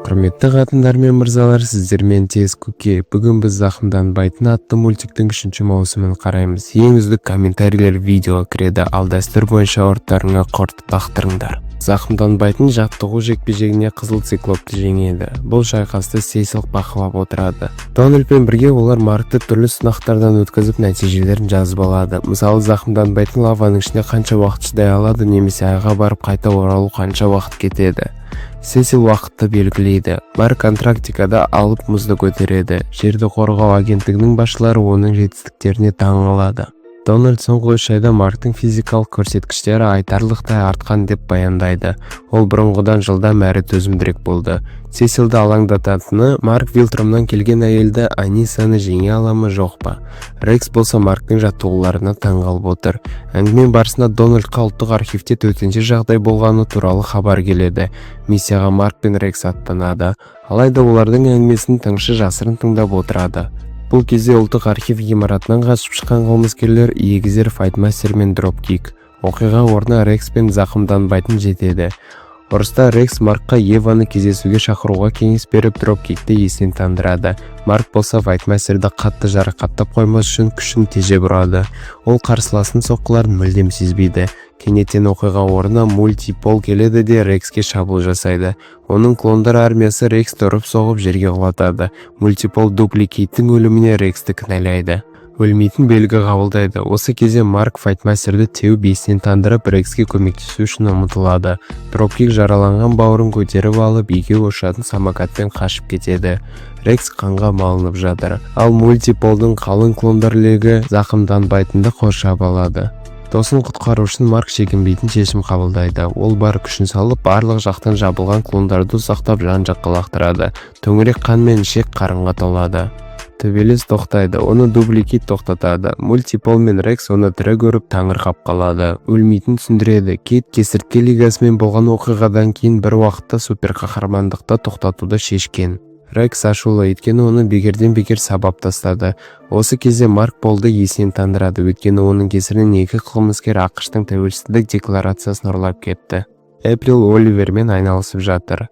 Құрметті қатындар мен мырзалар, сіздермен тез Көке. Бүгін біз Зақымданбайтын атты мультиктің 3-ші маусымын қараймыз. Ең үздік комментарийлер видеоға кіреді, ал дәстүр бойынша орттарыңа қорытып тақтырыңдар. Зақымданбайтын жаттығу жекпе-жегіне қызыл циклопты жеңеді. Бұл шайқасты Сесил бақылап отырады. Дональдпен бірге олар Маркты түрлі сынақтардан өткізіп нәтижелерін жазып алады. Мысалы, Зақымданбайтын лаваның ішінде қанша уақыт шыдай алады, немесе айға барып қайта оралу қанша уақыт кетеді. Сесил уақытты белгілейді. Марк Антарктикада алып мұзды көтереді. Жерді қорғау агенттігінің басшылары оның жетістіктеріне таң қалады. Дональд соңғы 3 айда Марктың физикалық көрсеткіштері айтарлықтай артқан деп баяндайды. Ол бұрынғыдан жылдам әрі төзімдірек болды. Сесилді алаңдататыны, Марк Вилтромнан келген әйелді Анисаны жеңе ала ма жоқ па. Рекс болса Марктың жаттығуларына таң қалып отыр. Әңгіме барысында Дональдқа ұлттық архивте төтенше жағдай болғаны туралы хабар келеді. Миссияға Марк пен Рекс аттанады. Алайда олардың әңгімесін тыңшы жасырын тыңдап отырады. Бұл кезде ұлттық архив ғимаратынан қашып шыққан қылмыскерлер егізер Файтмастер мен Дропкик. Оқиға орнына Рекс пен Зақымданбайтын жетеді. Ұрыста Рекс Маркқа Еваны кездесуге шақыруға кеңес беріп, Дропкикті есінен тандырады. Марк болса Файтмастерді қатты жарақаттап қоймас үшін күшін тежеп ұрады. Ол қарсыласының соққыларын мүлдем сезбейді. Кенеттен оқиға орнына Мультипол келеді де Рекске шабуыл жасайды. Оның клондар армиясы Рексті ұрып соғып жерге құлатады. Мультипол Дупликейттің өліміне Рексті кінәлайды. Өлмейтін белгі қабылдайды. Осы кезде Марк Файтмастерді теуіп есінен тандырып, Рекске көмектесу үшін ұмытылады. Дропкик жараланған бауырын көтеріп алып, екеуі ұшатын самокатпен қашып кетеді. Рекс қанға малынып жатыр. Ал Мультиполдың қалың клондар легі Зақымданбайтынды қоршап алады. Досын құтқару үшін Марк шегінбейтін шешім қабылдайды. Ол бар күшін салып, барлық жақтан жабылған клондарды ұсақтап жан-жаққа лақтырады. Төңірек қан мен ішек қарынға толады. Төбелес тоқтайды, оны Дупликейт тоқтатады. Мультипол мен Рекс оны тірі көріп таңырқап қалады. Өлмейтін түсіндіреді. Кейт кесіртке лигасымен болған оқиғадан кейін бір уақытта суперқахармандықты тоқтатуды шешкен. Рекс ашулы, өйткені оны бекерден бекер сабап тастады. Осы кезде Марк Полды есінен тандырады, өйткені оның кесірінен 2 қылмыскер ақш-тың тәуелсіздік декларациясын ұрлап кетті. Эприл Оливермен айналысып жатыр.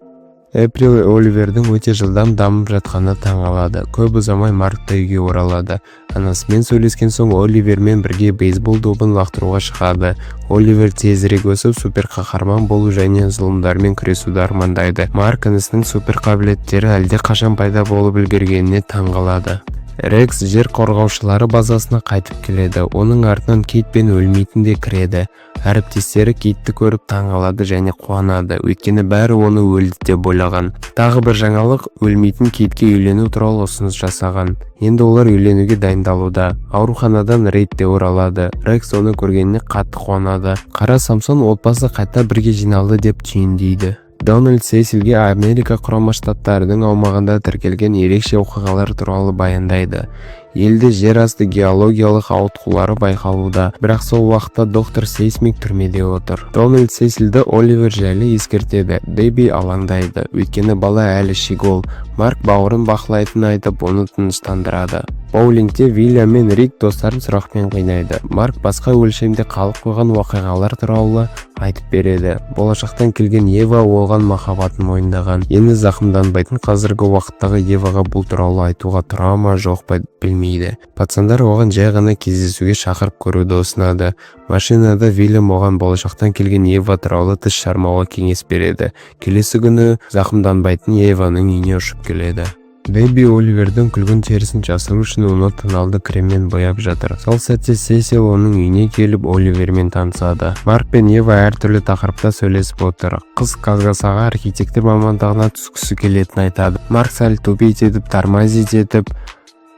Эприл Оливердің өте жылдам дамып жатқаны таң қалады. Көп ұзамай Марк та үйге оралады. Анасымен сөйлескен соң Оливермен бірге бейсбол добын лақтыруға шығады. Оливер тезірек өсіп супер қаһарман болу және зұлымдармен күресуді армандайды. Марк інісінің супер қабілеттері әлде қашан пайда болып үлгергеніне таң қалады. Рекс жер қорғаушылары базасына қайтып келеді. Оның артынан Кейт пен Өлмейтін де кіреді. Әріптестері Кейтті көріп таң қалады және қуанады, өйткені бәрі оны өлді деп ойлаған. Тағы бір жаңалық, Өлмейтін Кейтке үйлену туралы ұсыныс жасаған. Енді олар үйленуге дайындалуда. Ауруханадан Рейд те оралады. Рекс оны көргеніне қатты қуанады. Қара Самсон отбасы қайта бірге жиналды деп түйіндейді. Дональд Сесилге Америка құрама штаттарының аумағында тіркелген ерекше оқиғалар туралы баяндайды. Елде жер асты геологиялық ауытқулары байқалуда, бірақ сол уақытта доктор Сейсмик түрмеде отыр. Дональд Сесилді Оливер жайлы ескертеді. Дэби алаңдайды, өйткені бала әлі шигол. Марк бауырын бақылайтын айтып, оны тыныштандырады. Боулингте Вильям мен Рик достарын сұрақпен қинайды. Марк басқа өлшемде қалып қойған оқиғалар туралы айтып береді. Болашақтан келген Ева оған махаббатын мойындаған. Енді Зақымданбайтын қазіргі уақыттағы Еваға бұл туралы айтуға тұра ма жоқ па білмейді. Пацандар оған жай ғана кездесуге шақырып көруді ұсынады. Машинада Вильям оған болашақтан келген Ева туралы тіс жармауға кеңес береді. Келесі күні Зақымданбайтын Еваның үйіне ұшып келеді. Дэби Оливердің күлгін терісін жасыру үшін оны тоналды креммен бояп жатыр. Сол сәтте Сесил оның үйіне келіп Оливермен танысады. Марк пен Ева әртүрлі тақырыпта сөйлесіп отыр. Қыз Казгасаға архитектор мамандығына түскісі келетінін айтады. Марк сәл төбет етіп, тормозить етіп,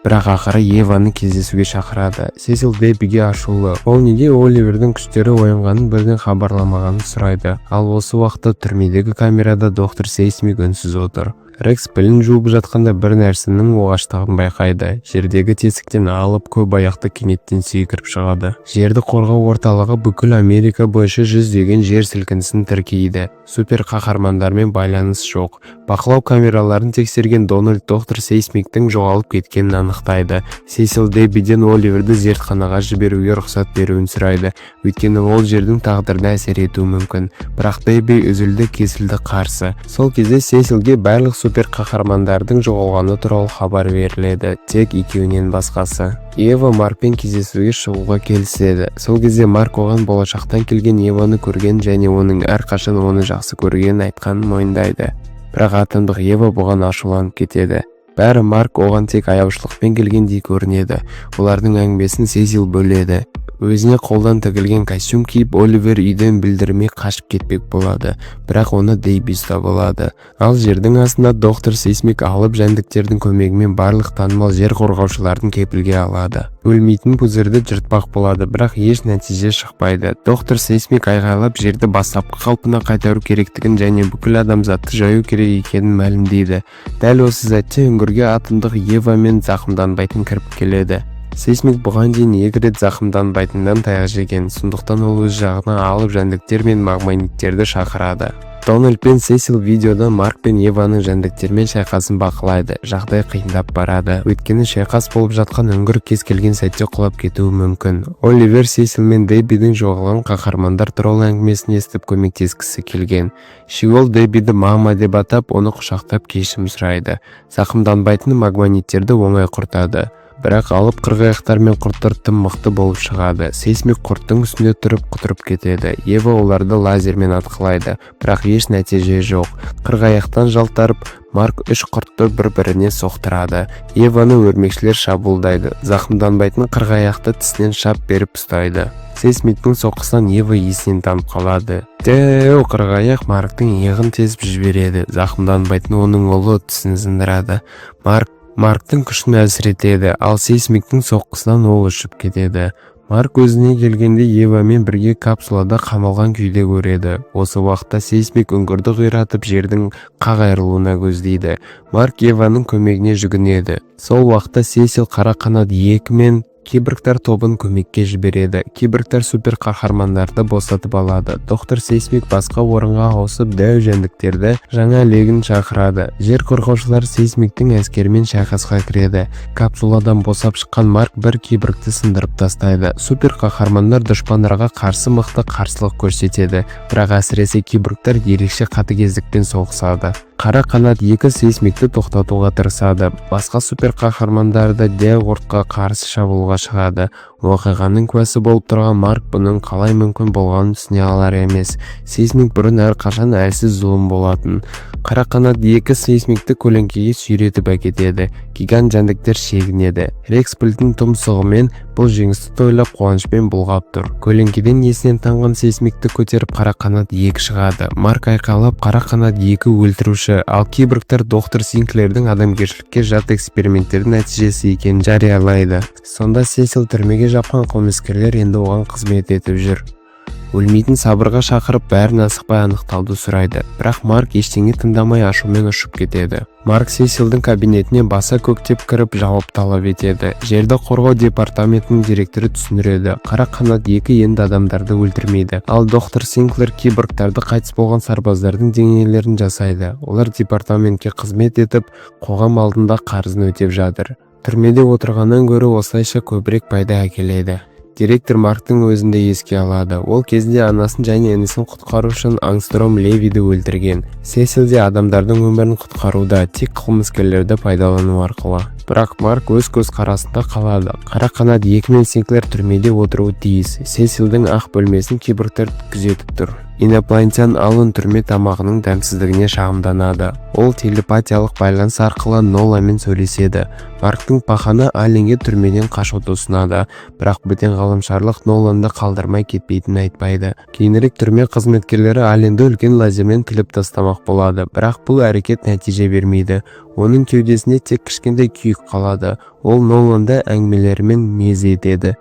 бірақ ақыры Еваны кездесуге шақырады. Сесил Дэбиге ашулы. Ол неге Оливердің күштері оянғанын бірден хабарламағанын сұрайды. Ал осы уақытта түрмедегі камерада доктор Сейсмик үнсіз отыр. Рекс пілін жуып жатқанда бір нәрсенің оғаштығын байқайды. Жердегі тесіктен алып көп аяқты кенеттен секіріп шығады. Жерді қорғау орталығы бүкіл Америка бойынша жүздеген жер сілкінісін тіркейді. Супер қаһармандармен байланыс жоқ. Бақылау камераларын тексерген Дональд доктор Сейсмиктің жоғалып кеткенін анықтайды. Сесил Дэбиден Оливерді зертханаға жіберуге рұқсат беруін сұрайды, өйткені ол жердің тағдырына әсер етуі мүмкін. Бірақ Дэби үзілді кесілді қарсы. Сол кезде Сесилге барлық супер қаһармандардың жоғалғаны туралы хабар беріледі, тек екеуінен басқасы. Ева Маркпен кездесуге шығуға келіседі. Сол кезде Марк оған болашақтан келген Еваны көрген және оның әрқашан оны жақсы көргенін айтқанын мойындайды. Бірақ атомдық Ева бұған ашуланып кетеді. Бәрі Марк оған тек аяушылықпен келгендей көрінеді. Олардың әңгімесін Сесил бөледі. Өзіне қолдан тігілген костюм киіп, Оливер үйден білдірмей қашып кетпек болады, бірақ оны Дэйби ұстап алады. Ал жердің астында доктор сейсмик алып жәндіктердің көмегімен барлық танымал жер қорғаушылардың кепілге алады. Өлмейтін пузырьды жыртпақ болады, бірақ еш нәтиже шықпайды. Доктор сейсмик айғайлап жерді бастапқы қалпына қайтару керектігін және бүкіл адамзатты жою керек екенін мәлімдейді. Дәл осы сәтте үңгірге атомдық Ева мен зақымданбайтын кіріп келеді. Сейсмик бұған дейін 2 рет зақымданбайтындан таяқ жеген, сондықтан ол өз жағына алып жәндіктер мен магниттерді шақырады. Дональд пен Сесил видеода Марк пен Еваның жәндіктермен шайқасын бақылайды. Жағдай қиындап барады, өйткені шайқас болып жатқан үңгір кез келген сәтте құлап кетуі мүмкін. Оливер Сесил мен Дэйбидің жоғалған қаһармандар туралы әңгімесін естіп көмектескісі келген. Шиол Дэйбиді мама деп атап, оны құшақтап кешірім сұрайды. Зақымданбайтын магниттерді оңай құртады. Бірақ алып қырғаяқтар мен құрттар тым мықты болып шығады. Сейсмик құрттың үстінде тұрып құтырып кетеді. Ева оларды лазермен атқылайды, бірақ еш нәтиже жоқ. Қырғаяқтан жалтарып, Марк 3 құртты бір-біріне соқтырады. Еваны өрмекшілер шабуылдайды. Зақымданбайтын қырғаяқты тісінен шап беріп ұстайды. Сейсмиктің соққысынан Ева есінен танып қалады. Деу қырғаяқ Марктың иығын тесіп жібереді. Зақымданбайтын оның ұлы тісін сындырады. Марктың күшін әлсіретеді, ал сейсмиктің соққысынан ол ұшып кетеді. Марк өзіне келгенде Евамен бірге капсулада қамалған күйде көреді. Осы уақытта сейсмик үңгірді қиратып жердің қақ айырылуына көздейді. Марк Еваның көмегіне жүгінеді. Сол уақытта Сесил қара қанат 2 мен киборгтар тобын көмекке жібереді. Киборгтар супер қаһармандарды босатып алады. Доктор сейсмик басқа орынға ауысып дәу жәндіктерді жаңа легін шақырады. Жер қорғаушылар сейсмиктің әскерімен шайқасқа кіреді. Капсуладан босап шыққан Марк бір киборгты сындырып тастайды. Супер қаһармандар дұшпандарға қарсы мықты қарсылық көрсетеді, бірақ әсіресе киборгтар ерекше қатыгездікпен соғысады. Қара қанат 2 сейсмикті тоқтатуға тырысады. Басқа супер қаһармандарды дәу құртқа қарсы шабуылға шығады. Оқиғаның куәсі болып тұрған Марк бұның қалай мүмкін болғанын түсіне алар емес. Сейсмик бұрын әрқашан әлсіз зұлым болатын. Қара қанат 2 сейсмикті көлеңкеге сүйретіп әкетеді. Гигант жәндіктер шегінеді. Рекс пілтің тұмсығымен бұл жеңісті тойлап қуанышпен бұлғап тұр. Көлеңкеден есінен танған сейсмикті көтеріп қара қанат 2 шығады. Марк айқайлап қара қанат 2 өлтіруші, ал киборгтар доктор Синклердің адамгершілікке жат эксперименттердің нәтижесі екенін жариялайды. Сонда Сесил түрмеге жапқан қылмыскерлер енді оған қызмет етіп жүр. Өлмейтін сабырға шақырып бәрін асықпай анықтауды сұрайды, бірақ Марк ештеңе тыңдамай ашумен ұшып кетеді. Марк Сесилдің кабинетіне баса көктеп кіріп жауап талап етеді. Жерді қорғау департаментінің директоры түсіндіреді. Қара қанат 2 енді адамдарды өлтірмейді, ал доктор Синклер киборгтарды қайтыс болған сарбаздардың денелерін жасайды. Олар департаментке қызмет етіп, қоғам алдында қарызын өтеп жатыр. Түрмеде отырғаннан гөрі осылайша көбірек пайда әкеледі. Директор Марктың өзінде еске алады. Ол кезінде анасын және інісін құтқару үшін Ангстром Левиді өлтірген. Сесил де адамдардың өмірін құтқаруда, тек қылмыскерлерді пайдалану арқылы. Бірақ Марк өз көзқарасында қалады. Қара қанат 2 мен Синклер түрмеде отыруы тиіс. Сесилдің ақ бөлмесін киборгтар күзетіп тұр. Инопланетян Аллен түрме тамағының дәмсіздігіне шағымданады. Ол телепатиялық байланыс арқылы Ноламен сөйлеседі. Марктың паханы Алленге түрмеден қашуды ұсынады, бірақ бөтен ғаламшарлық Ноланды қалдырмай кетпейтінін айтпайды. Кейінірек түрме қызметкерлері Алленді үлкен лазермен тіліп тастамақ болады, бірақ бұл әрекет нәтиже бермейді. Оның кеудесінде тек кішкентай күйік қалады. Ол Ноланды әңгімелерімен мезі етеді.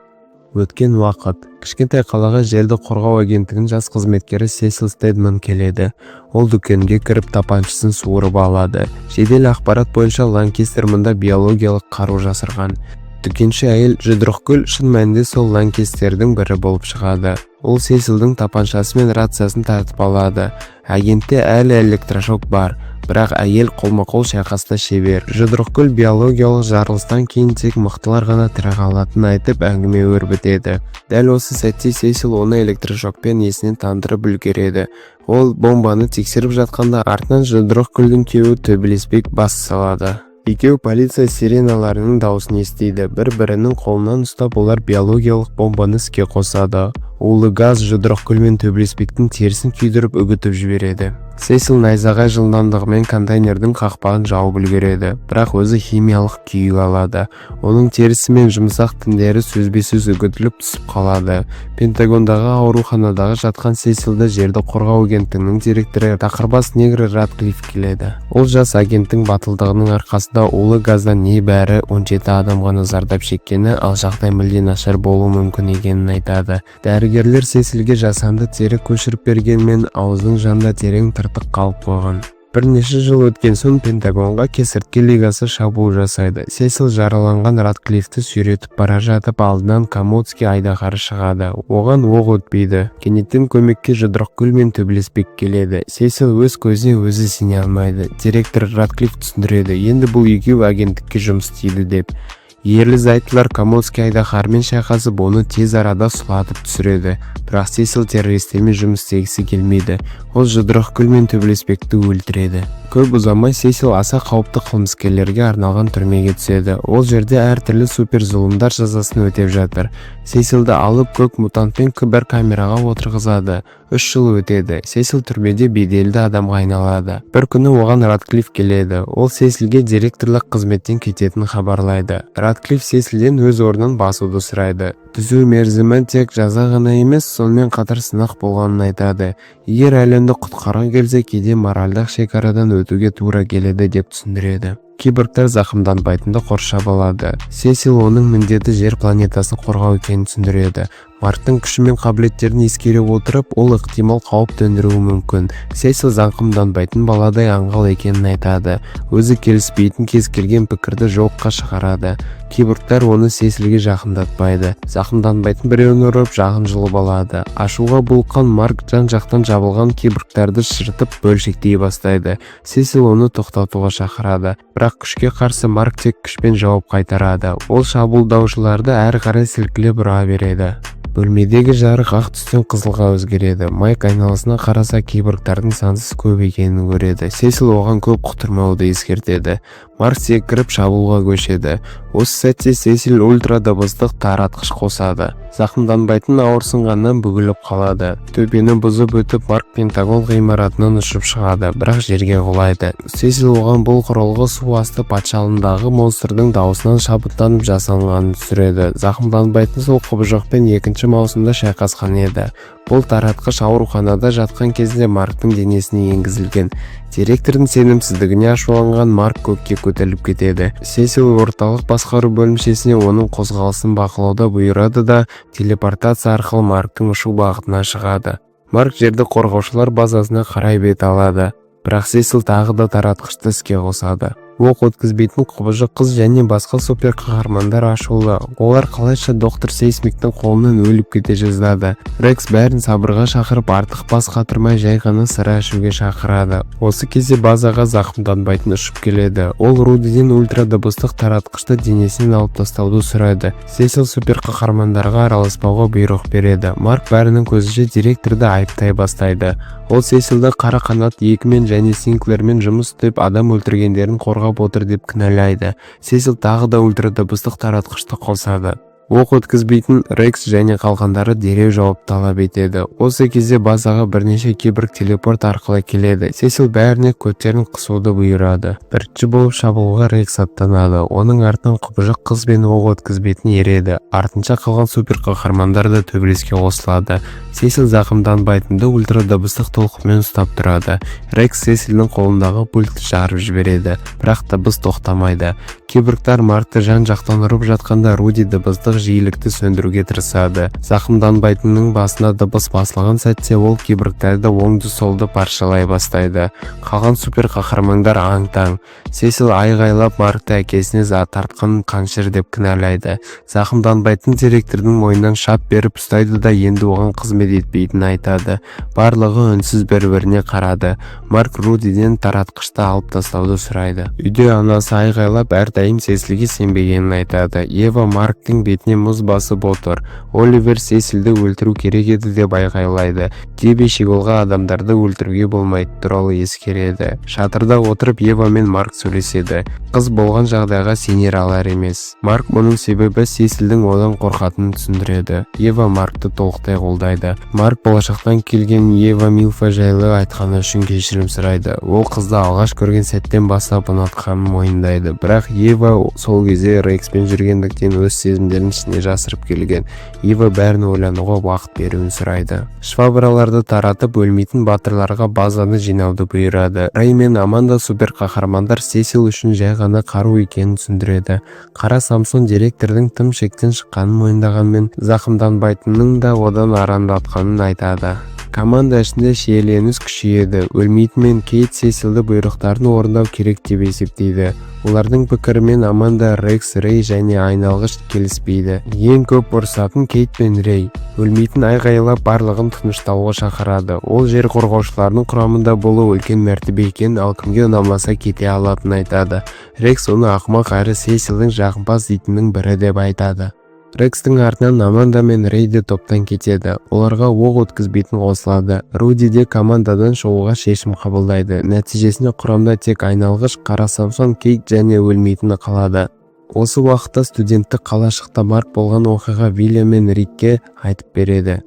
Өткен уақыт. Кішкентай қалаға жерді қорғау агенттігінің жас қызметкері Сесил Стедман келеді. Ол дүкенге кіріп тапаншасын суырып алады. Жедел ақпарат бойынша Ланкестер мұнда биологиялық қару жасырған. Дүкенші әйел жұдырықгүл шын мәнінде сол Ланкестердің бірі болып шығады. Ол Сесилдің тапаншасы мен рациясын тартып алады. Агентте әлі электрошок бар. бірақ әйел қолма-қол шайқаста шебер. Жұдырықгүл биологиялық жарылыстан кейін тек мықтылар ғана тірі қалатынын айтып әңгіме өрбітеді. Дәл осы сәтте Сесил оны электрошокпен есінен тандырып үлгереді. Ол бомбаны тексеріп жатқанда артынан Жұдырықгүлдің күйеуі төбелеспек бас салады. Екеуі полиция сиреналарының дауысын естиді. Бір-бірінің қолынан ұстап олар биологиялық бомбаны іске қосады. Улы газ Жұдырықгүлмен төбелеспектің терісін күйдіріп үгітіп жібереді. Сесил найзағай жылдамдығымен контейнердің қақпағын жауып үлгереді, бірақ өзі химиялық күйік алады. Оның терісі мен жұмсақ тіндері сөзбе-сөз үгітіліп түсіп қалады. Пентагондағы ауруханадағы жатқан Сесилді жерді қорғау агенттігінің директоры тақырбас негр Ратклифф келеді. Ол жас агенттің батылдығының арқасында улы газдан небәрі 17 адам ғана зардап шеккені, ал жағдай мүлде нашар болуы мүмкін екенін айтады. Дәрігерлер Сесилге жасанды тері көшіріп бергенмен аузының жанында терең тыртық қалып қойған. Бірнеше жыл өткен соң Пентагонға кесіртке лигасы шабуыл жасайды. Сесил жараланған Ратклиффті сүйретіп бара жатып алдынан Комодский айдаһары шығады. Оған оқ өтпейді. Кенеттен көмекке Жұдырықгүл мен төбелеспек келеді. Сесил өз көзіне өзі сене алмайды. Директор Ратклифф түсіндіреді, енді бұл екеуі агенттікке жұмыс істейді деп. Ерлі-зайыптылар Комодский айдаһарымен шайқасып, оны тез арада сұлатып түсіреді. Бірақ Сесил террористермен жұмыс істегісі келмейді. Ол Жұдырықгүл мен төбелеспекті өлтіреді. Көп ұзамай Сесил аса қауіпті қылмыскерлерге арналған түрмеге түседі. Ол жерде әртүрлі супер зұлымдар жазасын өтеп жатыр. Сесилді алып көк мутантпен бір камераға отырғызады. 3 жыл өтеді. Сесил түрмеде беделді адамға айналады. Бір күні оған Ратклифф келеді. Ол Сесилге директорлық қызметтен кететінін хабарлайды. Ратклифф Сесилден өз орнын басуды сұрайды. Түзу мерзімі тек жаза ғана емес, сонымен қатар сынақ болғанын айтады. Егер әлемді құтқара келсе, кейде моральдық шекарадан өтуге тура келеді деп түсіндіреді. Киборгтар зақымданбайтынды қоршап алады. Сесил оның міндеті жер планетасын қорғау екенін түсіндіреді. Марктың күші мен қабілеттерін ескере отырып, ол ықтимал қауіп төндіруі мүмкін. Сесил зақымданбайтын баладай аңғал екенін айтады. Өзі келіспейтін кез келген пікірді жоққа шығарады. Киборгтар оны Сесилге жақындатпайды. Зақымданбайтын біреуін ұрып, жағын жұлып алады. Ашуға булыққан Марк жан-жақтан жабылған киборгтарды шыртып бөлшектей бастайды. Сесил оны тоқтатуға шақырады. Бірақ күшке қарсы Марк тек күшпен жауап қайтарады. Ол шабуылдаушыларды әрі қарай сілкілеп ұра береді. Бөлмедегі жарық ақ түстен қызылға өзгереді. Майк айналасына қараса, киборгтардың сансыз көп екенін көреді. Сесил оған көп құтырмауды ескертеді. Марк секіріп шабуылға көшеді. Осы сәтте Сесил ультра дыбыстық таратқыш қосады. Зақымданбайтын ауырсынғаннан бүгіліп қалады. Төбені бұзып өтіп, Марк Пентагон ғимаратынан ұшып шығады, бірақ жерге құлайды. Сесил оған бұл құрылғы су асты патшалығындағы монстрдың даусынан шабыттанып жасалғанын түсіреді. Зақымданбайтын сол құбыжықпен 2 маусымда шайқасқан еді. Бұл таратқыш ауруханада жатқан кезде Марктың денесіне енгізілген. Директордың сенімсіздігіне ашуланған Марк көкке көтеріліп кетеді. Сесил орталық басқару бөлімшесіне оның қозғалысын бақылауда бұйырады да телепортация арқылы Марктың ұшу бағытына шығады. Марк жерді қорғаушылар базасына қарай бет алады. Бірақ Сесил тағы да таратқышты іске қосады. Оқ өткізбейтін құбыжық қыз және басқа супер қаһармандар ашулы. Олар қалайша доктор Сейсмиктің қолынан өліп кете жаздады. Рекс бәрін сабырға шақырып, артық бас қатырмай жай ғана сыра ішуге шақырады. Осы кезде базаға зақымданбайтын ұшып келеді. Ол Рудиден ультра дыбыстық таратқышты денесінен алып тастауды сұрайды. Сесил супер қаһармандарға араласпауға бұйрық береді. Марк бәрінің көзінше директорды айыптай бастайды. Ол Сесилді қара қанат екімен және Синклермен жұмыс істеп адам өлтіргендерін қорғап отыр деп кінәлайды. Сесил тағы да ультра дыбыстық таратқышты қосады. Оқ өткізбейтін Рекс және қалғандары дереу жауап талап етеді. Осы кезде базаға бірнеше киборг телепорт арқылы келеді. Сесил бәріне көттерін қысуды бұйырады. Бірінші болып шабуылға Рекс аттанады. Оның артынан құбыжық қыз бен оқ өткізбейтін ереді. Артынша қалған супер қаһармандар да төбелеске қосылады. Сесил зақымданбайтынды ультра дыбыстық толқынмен ұстап тұрады. Рекс Сесилдің қолындағы пультті жарып жібереді, бірақ дыбыс тоқтамайды. Киборгтар Маркты жан-жақтан ұрып жатқанда Руди дыбыстық жиілікті сөндіруге тырысады. Зақымданбайтынның басына дыбыс басылған сәтте ол киборгтарды оңды-солды паршалай бастайды. Қалған супер қаһармандар аң-таң. Сесил айғайлап Маркты әкесіне тартқан қаншыр деп кінәлайды. Зақымданбайтын директордың мойнынан шап беріп ұстайды да енді оған қызмет етпейтінін айтады. Барлығы үнсіз бір-біріне қарады. Марк Рудиден таратқышты алып тастауды сұрайды. Үйде анасы айғайлап әрдайым Сесилге сенбегенін айтады. Ева Марктың бетіне мұз басып отыр. Оливер Сесилді өлтіру керек еді деп айғайлайды. Деби Шиголға адамдарды өлтіруге болмайды туралы ескереді. Шатырда отырып Ева мен Марк сөйлеседі. Қыз болған жағдайға сенер алар емес. Марк мұның себебі Сесилдің одан қорқатынын түсіндіреді. Ева Маркты толықтай қолдайды. Марк болашақтан келген Ева Милфа жайлы айтқаны үшін кешірім сұрайды. Ол қызды алғаш көрген сәттен бастап ұнатқанын мойындайды. Бірақ Ева сол кезде Рекспен жүргендіктен өз сезімдерін ішіне жасырып келген. Ева бәрін ойлануға уақыт беруін сұрайды. Швабраларды таратып өлмейтін батырларға базаны жинауды бұйырады. Рэй мен Аманда супер қаһармандар Сесил үшін жай ғана қару екенін түсіндіреді. Қара Самсон директордың тым шектен шыққанын мойындағанмен зақымданбайтынның да одан арандатқанын айтады. Команда ішінде шиеленіс күшейеді. Өлмейтін мен Кейт Сесилді бұйрықтарын орындау керек деп есептейді. Олардың пікірімен Аманда, Рекс, Рэй және айналғыш келіспейді. Ең көп ұрсатын Кейт пен Рэй. Өлмейтін айғайлап барлығын тыныштауға шақырады. Ол жер қорғаушыларының құрамында болу үлкен мәртебе екен, ал кімге ұнамаса кете алатынын айтады. Рекс оны ақымақ әрі Сесилдің жағымпаз итінің бірі деп айтады. Рекстің артынан Аманда мен Рэй де топтан кетеді. Оларға оқ өткізбейтін қосылады. Руди де командадан шығуға шешім қабылдайды. Нәтижесінде құрамда тек айналғыш, Қара Самсон, Кейт және өлмейтіні қалады. Осы уақытта студенттік қалашықта Марк болған оқиға Вильям мен Рикке айтып береді.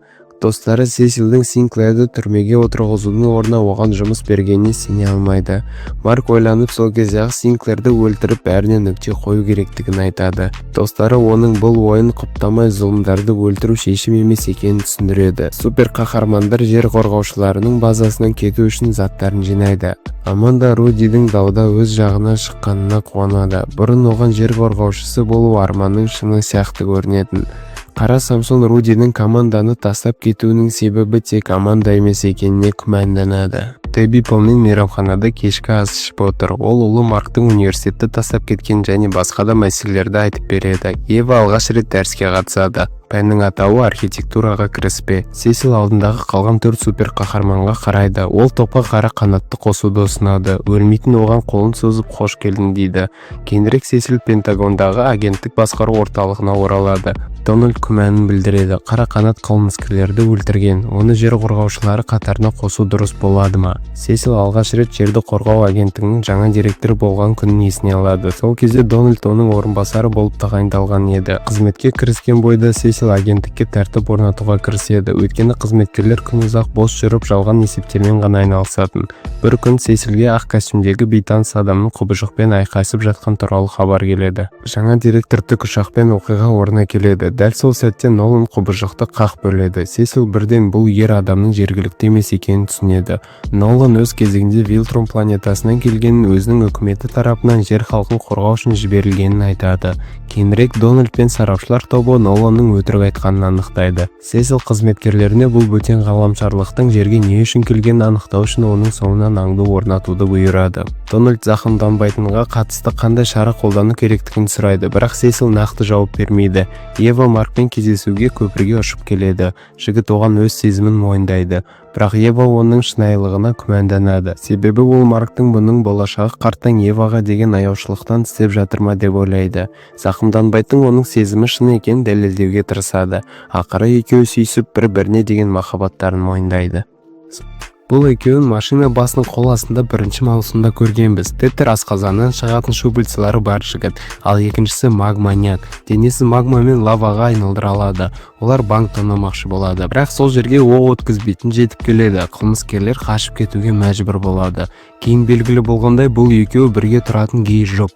Достары Сесилдің Синклерді түрмеге отырғызудың орнына оған жұмыс бергеніне сене алмайды. Марк ойланып сол кездегі Синклерді өлтіріп бәріне нүкте қою керектігін айтады. Достары оның бұл ойын құптамай зұлымдарды өлтіру шешім емес екенін түсіндіреді. Супер қаһармандар жер қорғаушыларының базасынан кету үшін заттарын жинайды. Аманда Рудидің дауда өз жағына шыққанына қуанады. Бұрын оған жер қорғаушысы болу арманның шыны сияқты көрінетін. Қара Самсон Рудидің команданы тастап кетуінің себебі тек Аманда емес екеніне күмәнданады. Деби Полмен мейрамханада кешкі ас ішіп отыр. Ол ұлы Марктың университетті тастап кеткен және басқа да мәселелерді айтып береді. Ева алғаш рет дәріске қатысады. Пәннің атауы архитектураға кіріспе. Сесил алдындағы қалған 4 супер қаһарманға қарайды. Ол топқа қара қанатты қосуды ұсынады. Өлмейтін оған қолын созып қош келдің дейді. Кейінірек Сесил Пентагондағы агенттік басқару орталығына оралады. Дональд күмәнін білдіреді. Қара қанат қылмыскерлерді өлтірген. Оны жер қорғаушылары қатарына қосу дұрыс болады ма? Сесил алғаш рет жерді қорғау агенттігінің жаңа директоры болған күнін есіне алады. Сол кезде Дональд оның орынбасары болып тағайындалған еді. Қызметке кіріскен бойда Сесил агенттікке тәртіп орнатуға кіріседі. Өйткені қызметкерлер күн ұзақ бос жүріп жалған есептермен ғана айналысатын. Бір күн Сесилге ақ костюмдегі бейтаныс адамның құбыжықпен айқасып жатқан туралы хабар келеді. Жаңа директор тікұшақпен оқиға орнына келеді. Дәл сол сәтте Нолан құбыжықты қақ бөледі. Сесил бірден бұл ер адамның жергілікті емес екенін түсінеді. Нолан өз кезегінде Вилтрон планетасынан келгенін, өзінің үкіметі тарапынан жер халқын қорғау үшін жіберілгенін айтады. Кейінірек Дональд пен сарапшылар тобы Ноланның өтірік айтқанын анықтайды. Сесил қызметкерлеріне бұл бөтен ғаламшарлықтың жерге не үшін келгенін анықтау үшін оның соңынан аңду орнатуды бұйырады. Дональд зақымданбайтынға қатысты қандай шара қолдану керектігін сұрайды, бірақ Сесил нақты жауап бермейді. Ева Маркпен кездесуге көпірге ұшып келеді. Жігіт оған өз сезімін мойындайды. Бірақ Ева оның шынайылығына күмәнданады. Себебі ол Марктың бұның болашағы қарттан Еваға деген аяушылықтан істеп жатыр ма деп ойлайды. Зақымданбайтын оның сезімі шын екенін дәлелдеуге тырысады. Ақыры екеуі сүйісіп бір-біріне деген махаббаттарын мойындайды. Бұл екеуін машина басының қол астында бірінші маусымда көргенбіз. Тетер асқазаннан шығатын шубыльцылары бар жігіт, ал екіншісі магманьяк. Денесі магма мен лаваға айналдыра алады. Олар банк тонамақшы болады. Бірақ сол жерге оқ өткізбейтін жетіп келеді. Қылмыскерлер қашып кетуге мәжбүр болады. Кейін белгілі болғандай бұл екеуі бірге тұратын гей жұп.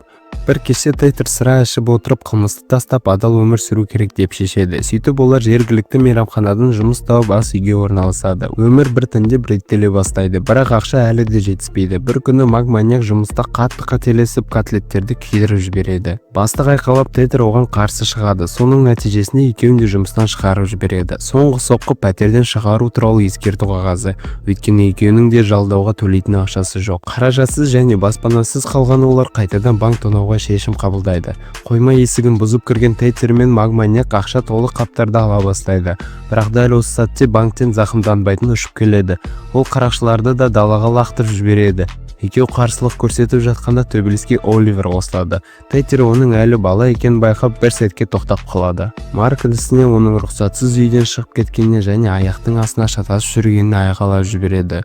Бір кеше Тейтер сыра ішіп отырып қылмысты тастап адал өмір сүру керек деп шешеді. Сөйтіп олар жергілікті мейрамханадан жұмыс тауып ас үйге орналасады. Өмір біртіндеп реттеле бастайды, бірақ ақша әлі де жетіспейді. Бір күні Магманьяк жұмыста қатты қателесіп котлеттерді күйдіріп жібереді. Бастық айқайлап Тейтер оған қарсы шығады. Соның нәтижесінде екеуін де жұмыстан шығарып жібереді. Соңғы соққы пәтерден шығару туралы ескерту қағазы. Өйткені екеуінің де жалдауға төлейтін ақшасы жоқ. Қаражатсыз және баспанасыз қалған олар қайтадан банк тонауға шешім қабылдайды. Қойма есігін бұзып кірген Тейтер мен Магманьяк ақша толы қаптарды ала бастайды. Бірақ дәл осы сәтте банктен зақымданбайтын ұшып келеді. Ол қарақшыларды да далаға лақтырып жібереді. Екеу қарсылық көрсетіп жатқанда төбелеске Оливер қосылады. Тейтер оның әлі бала екенін байқап бір сәтке тоқтап қалады. Марк інісіне оның рұқсатсыз үйден шығып кеткеніне және аяқтың астына шатасып жүргеніне айқайлап жібереді.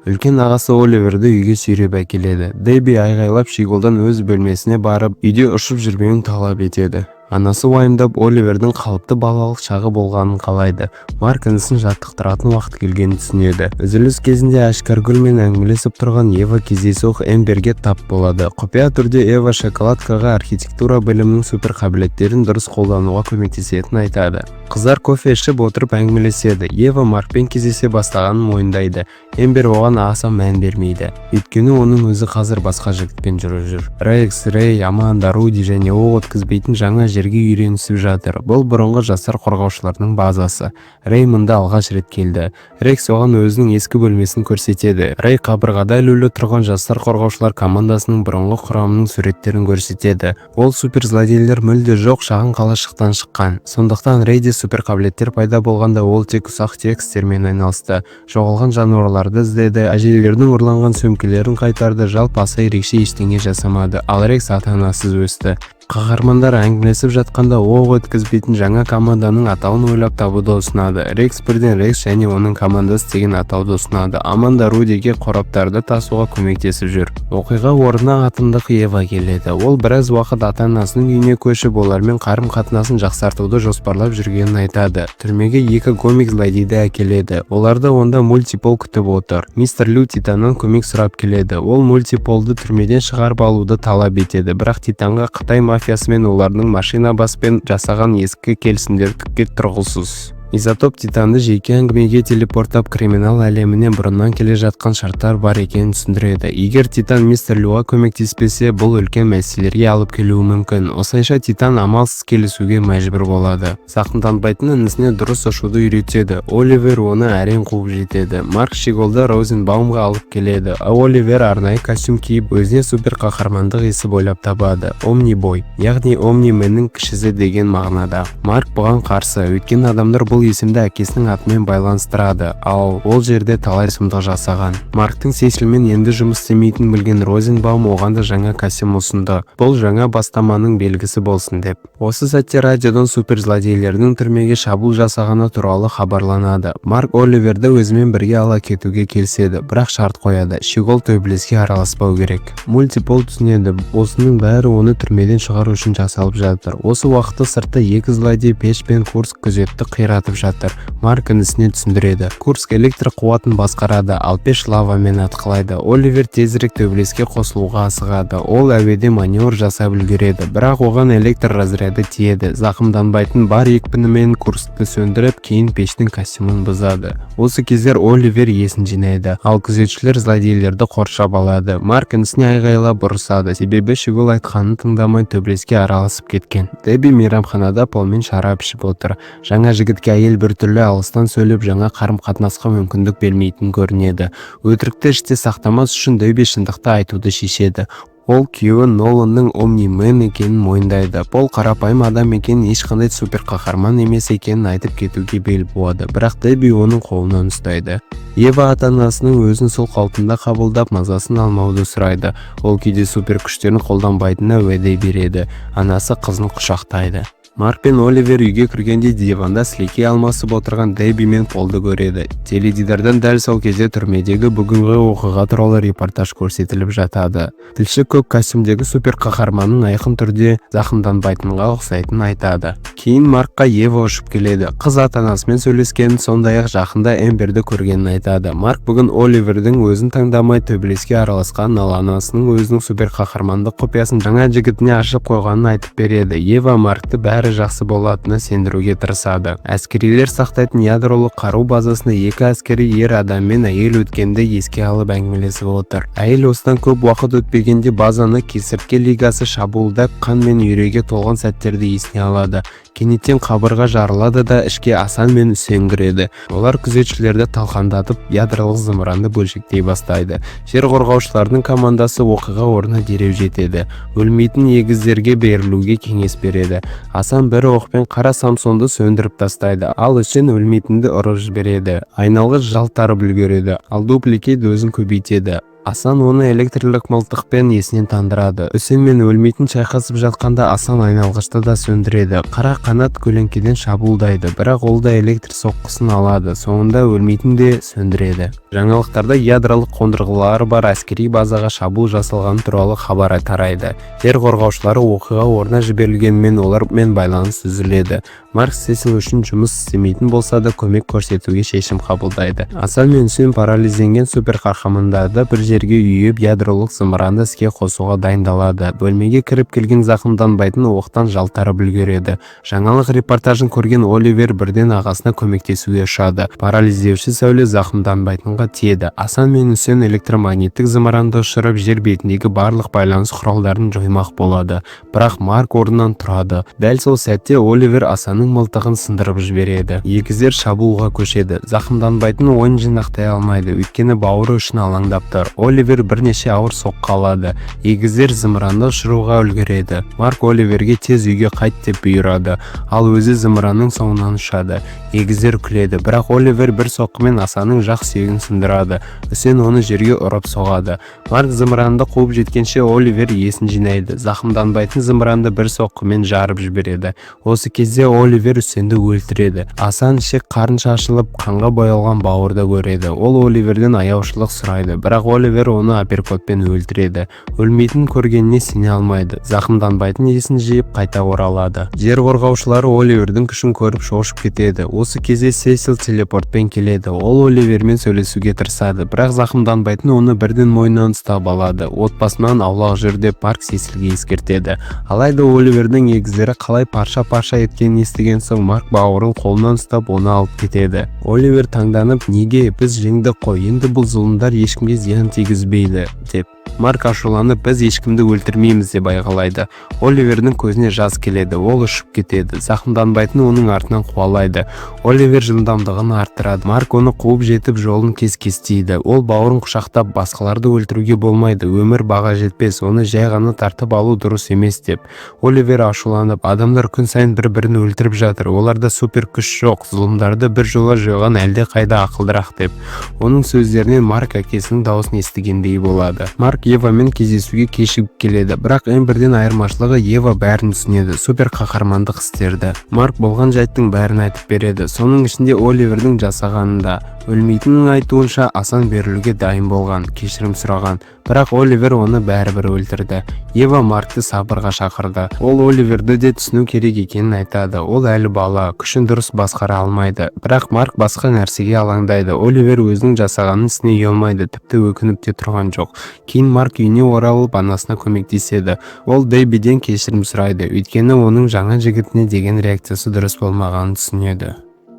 Үлкен ағасы Оливерді үйге сүйреп әкеледі. Дэби айғайлап Шиголдан өз бөлмесіне барып, үйде ұшып жүрмеуін талап етеді. Анасы уайымдап Оливердің қалыпты балалық шағы болғанын қалайды. Марк інісін жаттықтыратын уақыт келгенін түсінеді. Үзіліс кезінде Ашкаргүлмен әңгімелесіп тұрған Ева кездейсоқ Эмберге тап болады. Құпия түрде Ева шоколадкаға архитектура білімінің супер қабілеттерін дұрыс қолдануға көмектесетінін айтады. Қыздар кофе ішіп отырып әңгімелеседі. Ева Маркпен кездесе бастағанын мойындайды. Эмбер оған аса мән бермейді. Өйткені оның өзі қазір басқа жігітпен жүріп жүр. Рекс, Рэй, Аманда, Руди және оқ өткізбейтін жаңа жерге үйренісіп жатыр. Бұл бұрынғы жастар қорғаушыларының базасы. Рэй мұнда алғаш рет келді. Рекс оған өзінің ескі бөлмесін көрсетеді. Рэй қабырғада ілулі тұрған жастар қорғаушылар командасының бұрынғы құрамының суреттерін көрсетеді. Ол супер злодейлер мүлде жоқ шағын қалашықтан шыққан. Сондықтан Рейде супер қабілеттер пайда болғанда ол тек ұсақ текстермен айналысты. Жоғалған жануарларды іздеді, әжелердің ұрланған сөмкелерін қайтарды, жалпы аса ерекше ештеңе жасамады. Ал Рекс ата-анасыз өсті. Қаһармандар әңгімелесіп жатқанда оқ өткізбейтін жаңа команданың атауын ойлап табуды ұсынады. Рекс бірден Рекс және оның командасы деген атауды ұсынады. Аманда Рудиге қораптарды тасуға көмектесіп жүр. Оқиға орнына атындық Ева келеді. Ол біраз уақыт ата-анасының үйіне көшіп, олармен қарым-қатынасын жақсартуды жоспарлап жүргенін айтады. Түрмеге екі комик злодейді әкеледі. Оларды онда мультипол күтіп отыр. Мистер Лю Титаннан көмек сұрап келеді. Ол мультиполды түрмеден шығарып алуды талап етеді. Бірақ Титанға Қытай мафиясы мен олардың машина баспен жасаған ескі келісімдер түкке тұрғысыз. Изотоп Титанды жеке әңгімеге телепорттап криминал әлеміне бұрыннан келе жатқан шарттар бар екенін түсіндіреді. Егер Титан мистер Люға көмектеспесе, бұл үлкен мәселелерге алып келуі мүмкін. Осылайша Титан амалсыз келісуге мәжбүр болады. Зақымданбайтын інісіне дұрыс ұшуды үйретеді. Оливер оны әрең қуып жетеді. Марк Шиголды Розенбаумға алып келеді. Оливер арнайы костюм киіп, өзіне супер қаһармандық есіп ойлап табады. Омнибой, яғни Омнименнің кішісі деген мағынада. Марк бұған қарсы, өйткені адамдар бұл есімді әкесінің атымен байланыстырады, ал ол жерде талай сұмдық жасаған. Марктың Сесилмен енді жұмыс істемейтінін білген Розенбаум оған да жаңа костюм ұсынды. Бұл жаңа бастаманың белгісі болсын деп. Осы сәтте радиодан супер злодейлердің түрмеге шабуыл жасағаны туралы хабарланады. Марк Оливерді өзімен бірге ала кетуге келіседі, бірақ шарт қояды. Шигол төбелеске араласпау керек. Мультипол түсінеді, осының бәрі оны түрмеден шығару үшін жасалып жатыр. Осы уақытта сыртта екі злодей Пеш пен Курск күзетті қиратып жатыр. Марк інісіне түсіндіреді. Курск электр қуатын басқарады, ал Пеш лавамен атқылайды. Оливер тезірек төбелеске қосылуға асығады. Ол әуеде маневр жасап үлгереді, бірақ оған электр разряды тиеді. Зақымданбайтын бар екпінімен Курскты сөндіріп, кейін Пештің костюмын бұзады. Осы кездер Оливер есін жинайды, ал күзетшілер злодейлерді қоршап алады. Марк інісіне айғайлап ұрысады, себебі Шигол айтқанын тыңдамай төбелеске араласып кеткен. Дэби мейрамханада Полмен шарап ішіп отыр. Жаңа жігітке әйел біртүрлі алыстан сөйлеп, жаңа қарым-қатынасқа мүмкіндік бермейтін көрінеді. Өтірікті іште сақтамас үшін Дэби шындықты айтуды шешеді. Ол күйеуі Ноланның Омнимен екенін мойындайды. Пол қарапайым адам екенін, ешқандай супер қаһарман емес екенін айтып кетуге бел буады, бірақ Дэби оның қолынан ұстайды. Ева ата-анасының өзін сол қалпында қабылдап, мазасын алмауды сұрайды. Ол кейде супер күштерін қолданбайтынына уәде береді. Анасы қызын құшақтайды. Марк пен Оливер үйге кіргенде диванда сілекей алмасып отырған Дебби мен Полды көреді. Теледидардан дәл сол кезде түрмедегі бүгінгі оқиға туралы репортаж көрсетіліп жатады. Тілші көк костюмдегі супер қаһарманның айқын түрде зақымданбайтынға ұқсайтынын айтады. Кейін Маркқа Ева ұшып келеді. Қыз ата-анасымен сөйлескенін, сондай-ақ жақында Эмберді көргенін айтады. Марк бүгін Оливердің өзін таңдамай төбелеске араласқан, ал анасының өзінің супер қаһармандық құпиясын жаңа жігітіне ашып қойғанын айтып береді. Ева Маркты бәрі жақсы болатынына сендіруге тырысады. Әскерилер сақтайтын ядролық қару базасында екі әскери ер адам мен әйел өткенді еске алып әңгімелесіп отыр. Әйел осыдан көп уақыт өтпегенде базаны кесіртке лигасы шабуылдап, қан мен үйреге толған сәттерді есіне алады. Кенеттен қабырға жарылады да ішке Асан мен Үсен кіреді. Олар күзетшілерді талқандатып, ядролық зымыранды бөлшектей бастайды. Жер қорғаушылардың командасы оқиға орнына дереу жетеді. Өлмейтін егіздерге берілуге кеңес береді. Асан бір оқпен қара Самсонды сөндіріп тастайды, ал Үсен өлмейтінді ұрып жібереді. Айналғыш жалтарып үлгереді, ал дупликейт өзін көбейтеді. Асан оны электрлік мылтықпен есінен тандырады. Үсен мен өлмейтін шайқасып жатқанда Асан айналғышты да сөндіреді. Қара қанат көлеңкеден шабуылдайды, бірақ ол да электр соққысын алады. Соңында өлмейтін де сөндіреді. Жаңалықтарда ядролық қондырғылары бар әскери базаға шабуыл жасалғаны туралы хабар тарайды. Жер қорғаушылары оқиға орнына жіберілгенмен олармен байланыс үзіледі. Марк Сесил үшін жұмыс істемейтін болса да көмек көрсетуге шешім қабылдайды. Асан мен Үсен парализленген супер қаһармандарды бір жерге үйіп ядролық зымыранды іске қосуға дайындалады. Бөлмеге кіріп келген зақымданбайтын оқтан жалтарып үлгереді. Жаңалық репортажын көрген Оливер бірден ағасына көмектесуге ұшады. Парализдеуші сәуле зақымданбайтынға тиеді. Асан мен Үсен электромагниттік зымыранды ұшырып жер бетіндегі барлық байланыс құралдарын жоймақ болады. Бірақ Марк орнынан тұрады. Дәл сол сәтте Оливер Асанның мылтығын сындырып жібереді. Егіздер шабуылға көшеді. Зақымданбайтын ойын жинақтай алмайды, өйткені бауыры үшін алаңдап тұр. Оливер бірнеше ауыр соққы алады. Егіздер зымыранды ұшыруға үлгереді. Марк Оливерге тез үйге қайт деп бұйырады, ал өзі зымыранның соңынан ұшады. Егіздер күледі, бірақ Оливер бір соққымен Асанның жақ сүйегін сындырады. Үсен оны жерге ұрып соғады. Марк зымыранды қуып жеткенше Оливер есін жинайды. Зақымданбайтын зымыранды бір соққымен жарып жібереді. Осы кезде Оливер Үсенді өлтіреді. Асан ішек қарын шашылып, қанға боялған бауырды көреді. Ол Оливерден аяушылық сұрайды, бірақ Оливер оны апперкотпен өлтіреді. Өлмейтін көргеніне сене алмайды. Зақымданбайтын есін жиып қайта оралады. Жер қорғаушылары Оливердің күшін көріп шошып кетеді. Осы кезде Сесил телепортпен келеді. Ол Оливермен сөйлесуге тырысады, бірақ зақымданбайтын оны бірден мойнынан ұстап алады. Отбасынан аулақ жүр деп Марк Сесилге ескертеді. Алайда Оливердің егіздері қалай парша-парша еткенін естіген соң Марк бауырын қолынан ұстап оны алып кетеді. Оливер таңданып, неге біз жеңдік қой, енді бұл зұлымдар ешкімге зиян тигізбейді деп. Марк ашуланып, біз ешкімді өлтірмейміз деп айғайлайды. Оливердің көзіне жас келеді, ол ұшып кетеді. Зақымданбайтын оның артынан қуалайды. Оливер жылдамдығын арттырады. Марк оны қуып жетіп жолын кес-кестейді. Ол бауырын құшақтап, басқаларды өлтіруге болмайды, өмір баға жетпес, оны жай ғана тартып алу дұрыс емес деп. Оливер ашуланып, адамдар күн сайын бір-бірін өлтіріп жатыр, оларда супер күш жоқ, зұлымдарды бір жола жойған әлде қайда ақылдырақ деп. Оның сөздерінен Марк әкесінің дауысын естігендей болады. Марк Евамен кездесуге кешігіп келеді, бірақ Эмберден айырмашылығы Ева бәрін түсінеді, супер қаһармандық істерді. Марк болған жайттың бәрін айтып береді, соның ішінде Оливердің жасағанында. Өлмейтіннің айтуынша Асан берілуге дайын болған, кешірім сұраған, бірақ Оливер оны бәрібір өлтірді. Ева Маркты сабырға шақырды. Ол Оливерді де түсіну керек екенін айтады. Ол әлі бала, күшін дұрыс басқара алмайды, бірақ Марк басқа нәрсеге алаңдайды. Оливер өзінің жасағанын ісіне ұялмайды, тіпті өкініп те тұрған жоқ. Кейін Марк үйіне оралып анасына көмектеседі. Ол Деббиден кешірім сұрайды, өйткені оның жаңа жігітіне деген реакциясы дұрыс болмағанын түсінеді.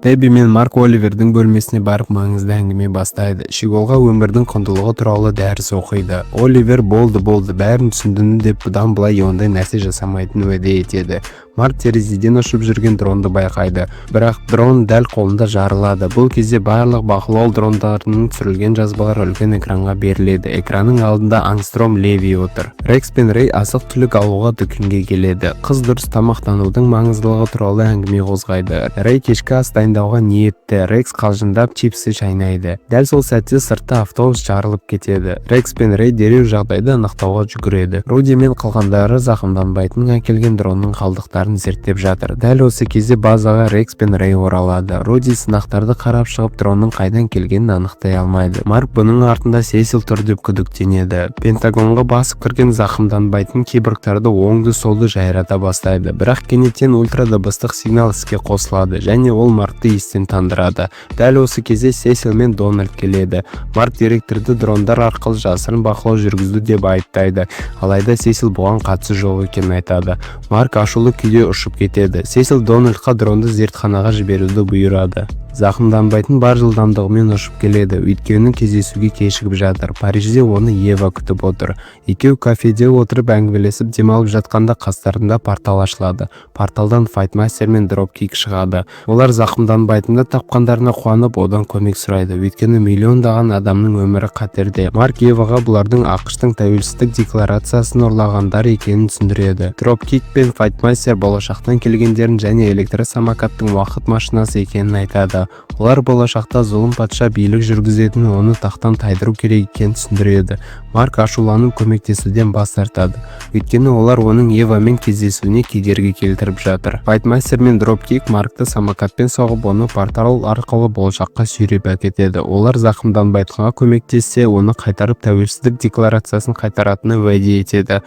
Дебби мен Марк Оливердің бөлмесіне барып маңызды әңгіме бастайды. Шиголға өмірдің құндылығы туралы дәріс оқиды. Оливер болды, бәрін түсіндіңіз деп бұдан былай ондай нәрсе жасамайтын уәде етеді. Марк терезеден ұшып жүрген дронды байқайды, бірақ дрон дәл қолында жарылады. Бұл кезде барлық бақылау дрондарының түсірілген жазбалар үлкен экранға беріледі. Экранның алдында Ангстром Леви отыр. Рекс пен Рей асық түлік алуға дүкенге келеді. Қыз дұрыс тамақтанудың маңыздылығы туралы әңгіме қозғайды. Рей кешкі ас дайындауға ниетті. Рекс қалжыңдап чипсы шайнайды. Дәл сол сәтте сыртта автобус жарылып кетеді. Рекс пен Рей дереу жағдайды анықтауға жүгіреді. Руди мен қалғандары зақымданбайтын әкелген дронның қалдықтары сынақтарын зерттеп жатыр. Дәл осы кезде базаға Рекс пен Рэй оралады. Роди сынақтарды қарап шығып дронның қайдан келгенін анықтай алмайды. Марк бұның артында Сесил тұр деп күдіктенеді. Пентагонға басып кірген зақымданбайтын киборгтарды оңды-солды жайрата бастайды. Бірақ кенеттен ультра дыбыстық сигнал іске қосылады және ол Маркты естен тандырады. Дәл осы кезде Сесил мен Дональд келеді. Марк директорды дрондар арқылы жасырын бақылау жүргізді деп айыптайды. Алайда Сесил бұған қатысы жоқ екенін айтады. Марк ашулы күйде ұшып кетеді. Сесил Дональдқа дронды зертханаға жіберуді бұйырады. Зақымданбайтын бар жылдамдығымен ұшып келеді, өйткені кездесуге кешігіп жатыр. Парижде оны Ева күтіп отыр. Екеу кафеде отырып әңгімелесіп демалып жатқанда қастарында портал ашылады. Порталдан Файтмастер мен Дропкик шығады. Олар зақымданбайтынды тапқандарына қуанып, одан көмек сұрайды, өйткені миллиондаған адамның өмірі қатерде. Марк Еваға бұлардың ақш-тың тәуелсіздік декларациясын ұрлағандар екенін түсіндіреді. Дропкик пен Файтмастер болашақтан келгендерін және электросамокаттың уақыт машинасы екенін айтады. Олар болашақта зұлым патша билік жүргізетін, оны тақтан тайдыру керек екенін түсіндіреді. Марк ашуланып көмектесуден бас тартады, өйткені олар оның Евамен кездесуіне кедергі келтіріп жатыр. Файтмастер мен Дропкик Маркты самокатпен соғып, оны портал арқылы болашаққа сүйреп әкетеді. Олар зақымданбайтынға көмектессе, оны қайтарып тәуелсіздік декларациясын қайтаратыны уәде етеді.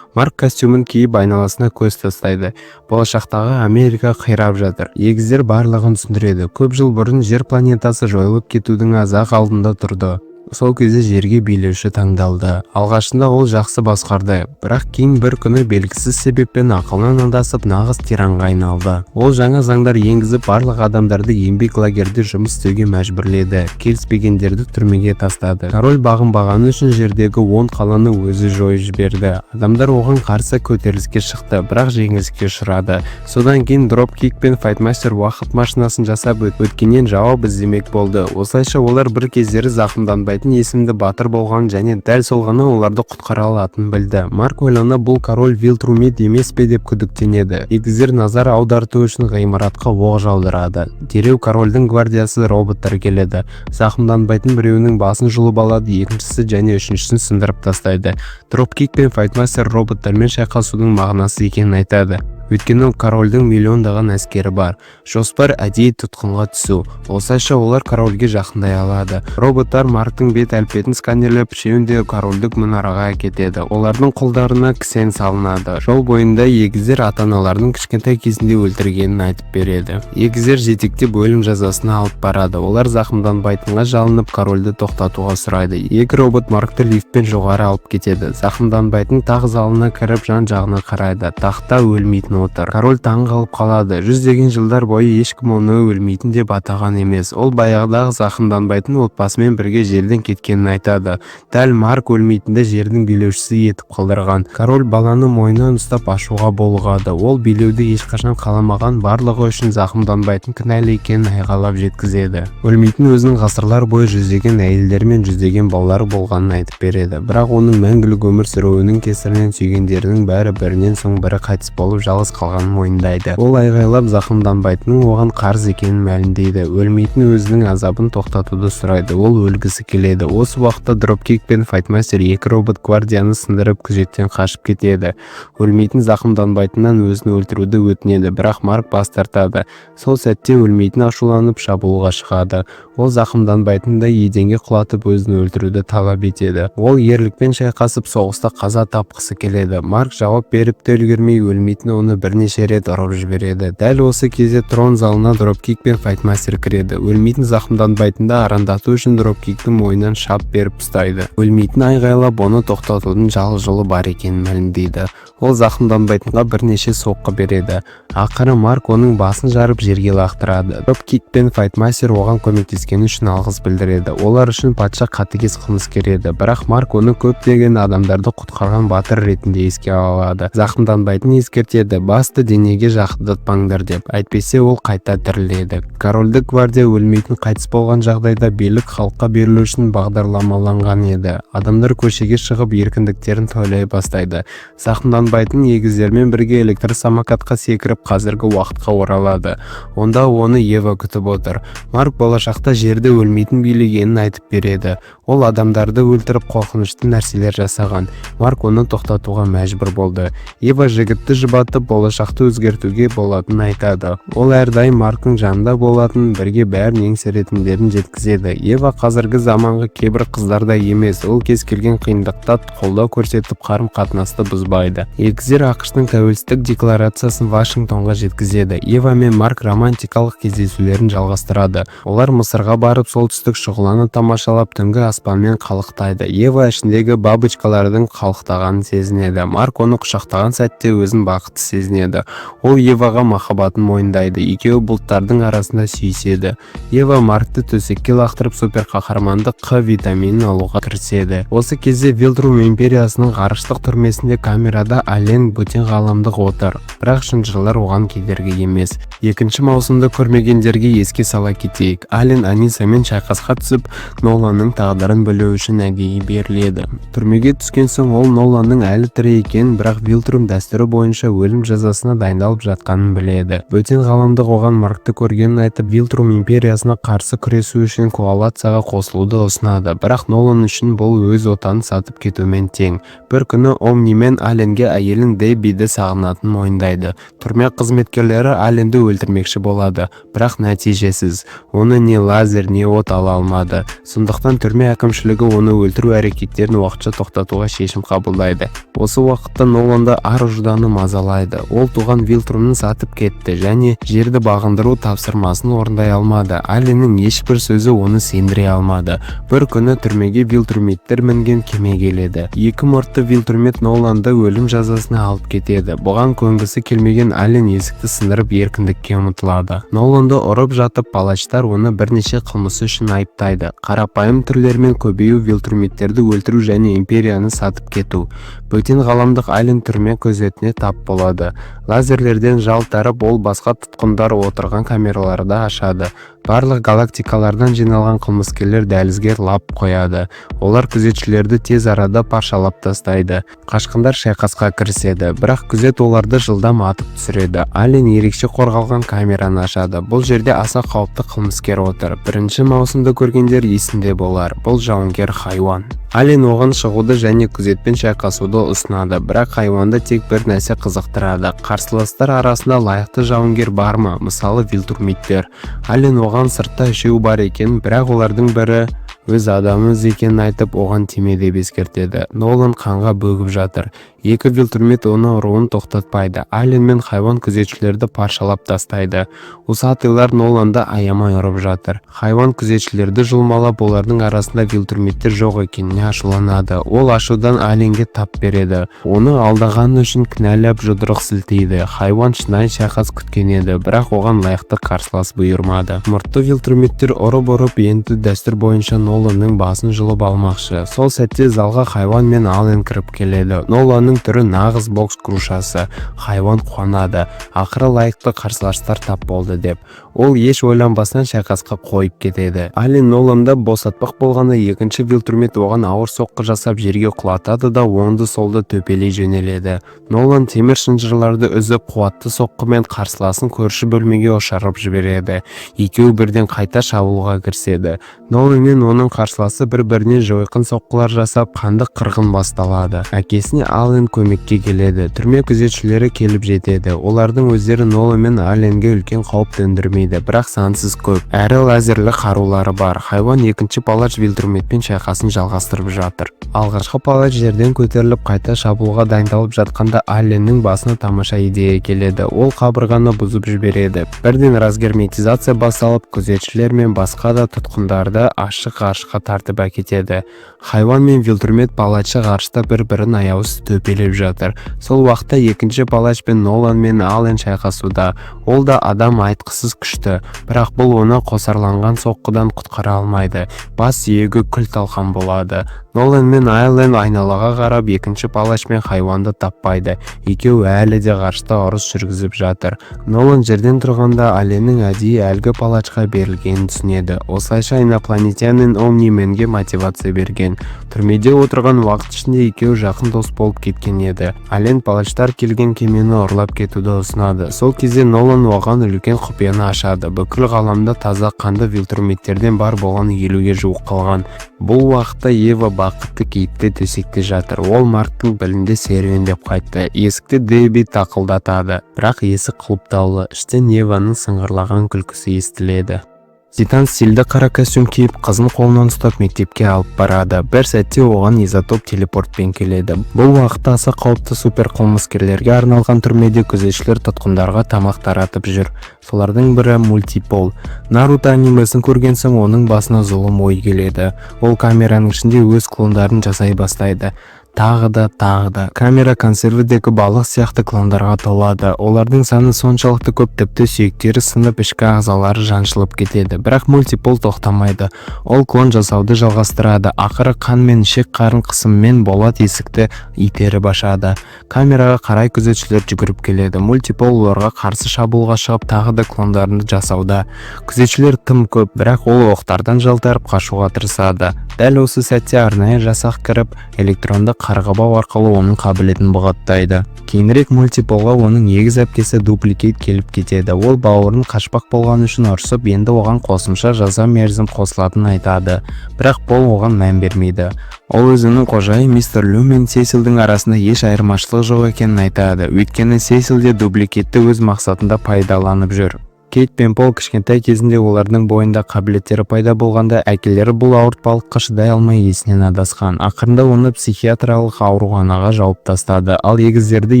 Марк костюмын киіп айналасына көз тастайды. Болашақтағы Америка қирап жатыр. Егіздер барлығын түсіндіреді. Көп жыл бұрын жер планетасы жойылып кетудің аз-ақ алдында тұрды. Сол кезде жерге билеуші таңдалды. Алғашында ол жақсы басқарды, бірақ кейін бір күні белгісіз себеппен ақылынан адасып нағыз тиранға айналды. Ол жаңа заңдар енгізіп, барлық адамдарды еңбек лагерде жұмыс істеуге мәжбүрледі. Келіспегендерді түрмеге тастады. Король бағынбағаны үшін жердегі 10 қаланы өзі жойып жіберді. Адамдар оған қарсы көтеріліске шықты, бірақ жеңіліске ұшырады. Содан кейін Дропкик пен Файтмастер уақыт машинасын жасап өткеннен жауап іздемек болды. Осылайша олар бір кездері зақымданбайтын есімді батыр болған және дәл сол ғана оларды құтқара алатынын білді. Марк ойлана бұл король Вилтрумит емес пе деп күдіктенеді. Егіздер назар аударту үшін ғимаратқа оқ жаудырады. Дереу корольдің гвардиясы роботтар келеді. Зақымданбайтын біреуінің басын жұлып алады, екіншісі және үшіншісін сындырып тастайды. Дропкик пен Файтмастер роботтармен шайқасудың мағынасы екенін айтады. Өйткені корольдің миллиондаған әскері бар. Жоспар әдейі тұтқынға түсу. Осылайша олар корольге жақындай алады. Роботтар Марктың бет әлпетін сканерлеп, үшеуінде корольдік мұнараға әкетеді. Олардың қолдарына кісен салынады. Жол бойында егіздер ата-аналарының кішкентай кезінде өлтіргенін айтып береді. Егіздер жетектеп өлім жазасына алып барады. Олар зақымданбайтынға жалынып корольді тоқтатуға сұрайды. Екі робот Маркты лифтпен жоғары алып кетеді. Зақымданбайтын тақ залына кіріп жан-жағына қарайды. Тақта өлмейтін отыр. Король таң қалып қалады. Жүздеген жылдар бойы ешкім оны өлмейтін деп атаған емес. Ол баяғыдағы зақымданбайтын отбасымен бірге жерден кеткенін айтады. Дәл Марк өлмейтінді жердің билеушісі етіп қалдырған. Король баланы мойнынан ұстап ашуға болғады. Ол билеуді ешқашан қаламаған, барлығы үшін зақымданбайтын кінәлі екенін айғайлап жеткізеді. Өлмейтін өзінің ғасырлар бойы жүздеген әйелдер мен жүздеген балалары болғанын айтып береді. Бірақ оның мәңгілік өмір сүруінің кесірінен сүйгендерінің бәрі бірінен соң бірі қайтыс болып жалғыз қалғанын мойындайды. Ол айғайлап зақымданбайтынның оған қарыз екенін мәлімдейді. Өлмейтін өзінің азабын тоқтатуды сұрайды. Ол өлгісі келеді. Осы уақытта Дропкик пен Файтмастер екі робот гвардияны сындырып күзеттен қашып кетеді. Өлмейтін зақымданбайтыннан өзін өлтіруді өтінеді, бірақ Марк бас тартады. Сол сәтте өлмейтін ашуланып шабуылға шығады. Ол зақымданбайтынды еденге құлатып өзін өлтіруді талап етеді. Ол ерлікпен шайқасып соғыста қаза тапқысы келеді. Марк жауап беріп те үлгермей өлмейтін оны бірнеше рет ұрып жібереді. Дәл осы кезде трон залына Дропкик пен Файтмастер кіреді. Өлмейтін зақымданбайтынды арандату үшін Дропкиктің мойнынан шап беріп ұстайды. Өлмейтін айғайлап оны тоқтатудың жалғыз жолы бар екенін мәлімдейді. Ол зақымданбайтынға бірнеше соққы береді. Ақыры Марк оның басын жарып жерге лақтырады. Дропкик пен Файтмастер оған көмектескені үшін алғыс білдіреді. Олар үшін патша қатыгез қылмыскер еді, бірақ Марк оны көптеген адамдарды құтқарған батыр ретінде еске алады. Зақымданбайтын ескертеді, басты денеге жақындатпаңдар деп, әйтпесе ол қайта тіріледі. Корольдік гвардия өлмейтін қайтыс болған жағдайда билік халыққа берілу үшін бағдарламаланған еді. Адамдар көшеге шығып еркіндіктерін тойлай бастайды. Зақымданбайтын егіздермен бірге электросамокатқа секіріп қазіргі уақытқа оралады. Онда оны Ева күтіп отыр. Марк болашақта жерде өлмейтін билегенін айтып береді. Ол адамдарды өлтіріп қорқынышты нәрселер жасаған. Марк оны тоқтатуға мәжбүр болды. Ева жігітті жұбатып, болашақты өзгертуге болатынын айтады. Ол әрдайым Марктың жанында болатынын, бірге бәрін еңсеретіндерін жеткізеді. Ева қазіргі заманғы кейбір қыздардай емес, ол кез келген қиындықта қолдау көрсетіп қарым-қатынасты бұзбайды. Елгізер ақштың тәуелсіздік декларациясын Вашингтонға жеткізеді. Ева мен Марк романтикалық кездесулерін жалғастырады. Олар Мысырға барып, солтүстік шұғыланы тамашалап, түнгі аспанмен қалықтайды. Ева ішіндегі бабочкалардың қалықтағанын сезінеді. Марк оны құшақтаған сәтте өзін бақытты сезінеді. Ол Еваға махаббатын мойындайды. Екеуі бұлттардың арасында сүйіседі. Ева Маркты төсекке лақтырып супер қаһармандық Қ витаминін алуға кіріседі. Осы кезде Вилтрум империясының ғарыштық түрмесінде камерада Ален бөтен ғаламдық отыр. Бірақ шынжырлар оған кедергі емес. Екінші маусымды көрмегендерге еске сала кетейік. Ален Анисамен шайқасқа түсіп, Ноланның тағдырын білу үшін әдейі беріледі. Түрмеге түскен соң ол Ноланның әлі тірі екенін, бірақ Вилтрум дәстүрі бойынша өлім жазасына дайындалып жатқанын біледі. Бөтен ғаламдық оған Маркты көргенін айтып, Вилтрум империясына қарсы күресу үшін коалицияға қосылуды ұсынады. Бірақ Нолан үшін бұл өз отанын сатып кетумен тең. Бір күні Омни мен Аленге әйелін Деббиді сағынатынын мойындайды. Түрме қызметкерлері Аленді өлтірмекші болады, бірақ нәтижесіз. Оны не лазер, не от ала алмады. Сондықтан түрме әкімшілігі оны өлтіру әрекеттерін уақытша тоқтатуға шешім қабылдайды. Осы уақытта Ноланды ар-ұжданы мазалайды. Ол туған Вилтрумын сатып кетті және жерді бағындыру тапсырмасын орындай алмады. Аленнің ешбір сөзі оны сендіре алмады. Бір күні түрмеге Вилтрумиттер мінген кеме келеді. Екі мұртты Вилтрумит Ноланды өлім жазасына алып кетеді. Бұған көнгісі келмеген Ален есікті сындырып еркіндікке ұмтылады. Ноланды ұрып жатып, палачтар оны бірнеше қылмысы үшін айыптайды. Қарапайым түрлермен көбею, Вилтрумиттерді өлтіру және империяны сатып кету. Бөтен ғаламдық Ален түрме көзетіне тап болады. Лазерлерден жалтарып, ол басқа тұтқындар отырған камераларды ашады. Барлық галактикалардан жиналған қылмыскерлер дәлізге лап қояды. Олар күзетшілерді тез арада паршалап тастайды. Қашқындар шайқасқа кіріседі, бірақ күзет оларды жылдам атып түсіреді. Ален ерекше қорғалған камераны ашады. Бұл жерде аса қауіпті қылмыскер отыр. Бірінші маусымды көргендер есінде болар. Бұл жауынгер хайуан. Ален оған шығуды және күзетпен шайқасуды ұсынады, бірақ хайуанды тек бір нәрсе қызықтырады. Қарсыластар арасында лайықты жауынгер бар ма? Мысалы, Вилтрумиттер. Ален оған сыртта үшеу бар екен, бірақ олардың бірі өз адамымыз екенін айтып, оған тиме деп ескертеді. Нолан қанға бөгіп жатыр. Екі Вилтрумит оны ұруын тоқтатпайды. Ален мен хайуан күзетшілерді паршалап тастайды. Усатыйлар Ноланды аямай ұрып жатыр. Хайуан күзетшілерді жұлмалап, олардың арасында Вилтрумиттер жоқ екеніне ашуланады. Ол ашудан Аленге тап береді. Оны алдағаны үшін кінәлап жұдырық сілтейді. Хайуан шынайы шайқас күткен еді, бірақ оған лайықты қарсылас бұйырмады. Мұртты Вилтрумиттер ұрып енді дәстүр бойынша Ноланның басын жұлып алмақшы. Сол сәтте залға хайуан мен Ален кіріп келеді. Ноланның түрі нағыз бокс крушасы. Хайуан қуанады. Ақыры лайықты қарсыластар тап болды деп. Ол еш ойланбастан шайқасқа қойып кетеді. Ален Ноланды босатпақ болғанда екінші Вилтрумит оған ауыр соққы жасап жерге құлатады да оңды солды төпелей жөнеледі. Нолан темір шынжырларды үзіп қуатты соққымен қарсыласын көрші бөлмеге ұшарып жібереді. Екеуі бірден қайта шабуылға кіріседі. Нолан мен оның қарсыласы бір-біріне жойқын соққылар жасап, қанды қырғын басталады. Әкесіне Ален көмекке келеді. Түрме күзетшілері келіп жетеді. Олардың өздері Нолан мен Аленге үлкен қауіп төндірмейді, бірақ сансыз көп. Әрі лазерлі қарулары бар. Хайуан екінші палач Вилтрумитпен шайқасын жалғастырып жатыр. Алғашқы палач жерден көтеріліп қайта шабуылға дайындалып жатқанда Аленнің басына тамаша идея келеді. Ол қабырғаны бұзып жібереді. Бірден разгерметизация басталып, күзетшілер мен басқа да тұтқындарды ашық ғарышқа тартып әкетеді. Хайуан мен Вилтрумит палачы ғарышта бір-бірін аяусыз төпелеп жатыр. Сол уақытта екінші палач пен Нолан мен Ален шайқасуда. Ол да адам айтқысыз күшті, бірақ бұл оны қосарланған соққыдан құтқара алмайды. Бас сүйегі күл-талқан болады. Нолан мен Ален айналаға қарап екінші палач мен хайуанды таппайды. Екеуі әлі де ғарышта ұрыс жүргізіп жатыр. Нолан жерден тұрғанда Аленнің әдейі әлгі палачқа берілгенін түсінеді. Осылайша инопланетянин Омнименге мотивация берген. Түрмеде отырған уақыт ішінде екеуі жақын дос болып кеткен еді. Ален палачтар келген кемені ұрлап кетуді ұсынады. Сол кезде Нолан оған үлкен құпияны ашады. Бүкіл ғаламда таза қанды Вилтрумиттерден бар болған 50-ге жуық қалған. Бұл уақытта Ева бақытты кейіпте төсекте жатыр. Ол Марктың білінде серуендеп қайтты. Есікті Дэби тақылдатады, бірақ есік құлыптаулы. Іштен Еваның сыңғырлаған күлкісі естіледі. Титан стильді қара костюм киіп, қызын қолынан ұстап мектепке алып барады. Бір сәтте оған изотоп телепортпен келеді. Бұл уақытта аса қауіпті супер қылмыскерлерге арналған түрмеде күзетшілер тұтқындарға тамақ таратып жүр. Солардың бірі Мультипол. Наруто анимасын көрген соң оның басына зұлым ой келеді. Ол камераның ішінде өз клондарын жасай бастайды. Тағы да. Камера консервідегі балық сияқты клондарға толады. Олардың саны соншалықты көп, тіпті сүйектері сынып, ішкі ағзалары жаншылып кетеді. Бірақ Мультипол тоқтамайды. Ол клон жасауды жалғастырады. Ақыры қан мен ішек қарын қысыммен болат есікті итеріп ашады. Камераға қарай күзетшілер жүгіріп келеді. Мультипол оларға қарсы шабуылға шығып, тағы да клондарын жасауда. Күзетшілер тым көп, бірақ ол оқтардан жалтарып қашуға тырысады. Дәл осы сәтте арнайы жасақ кіріп, электронды қарғыбау арқылы оның қабілетін бұғаттайды. Кейінірек Мультиполға оның егіз әпкесі Дупликейт келіп кетеді. Ол бауырын қашпақ болған үшін ұрсып, енді оған қосымша жаза мерзім қосылатынын айтады. Бірақ Пол оған мән бермейді. Ол өзінің қожайы мистер Лю мен Сесилдің арасында еш айырмашылық жоқ екенін айтады. Өйткені Сесил де Дупликейтті өз мақсатында пайдаланып жүр. Кейт пен Пол кішкентай кезінде олардың бойында қабілеттері пайда болғанда, әкелері бұл ауыртпалыққа шыдай алмай есінен адасқан. Ақырында оны психиатриялық ауруханаға жауып тастады. Ал егіздерді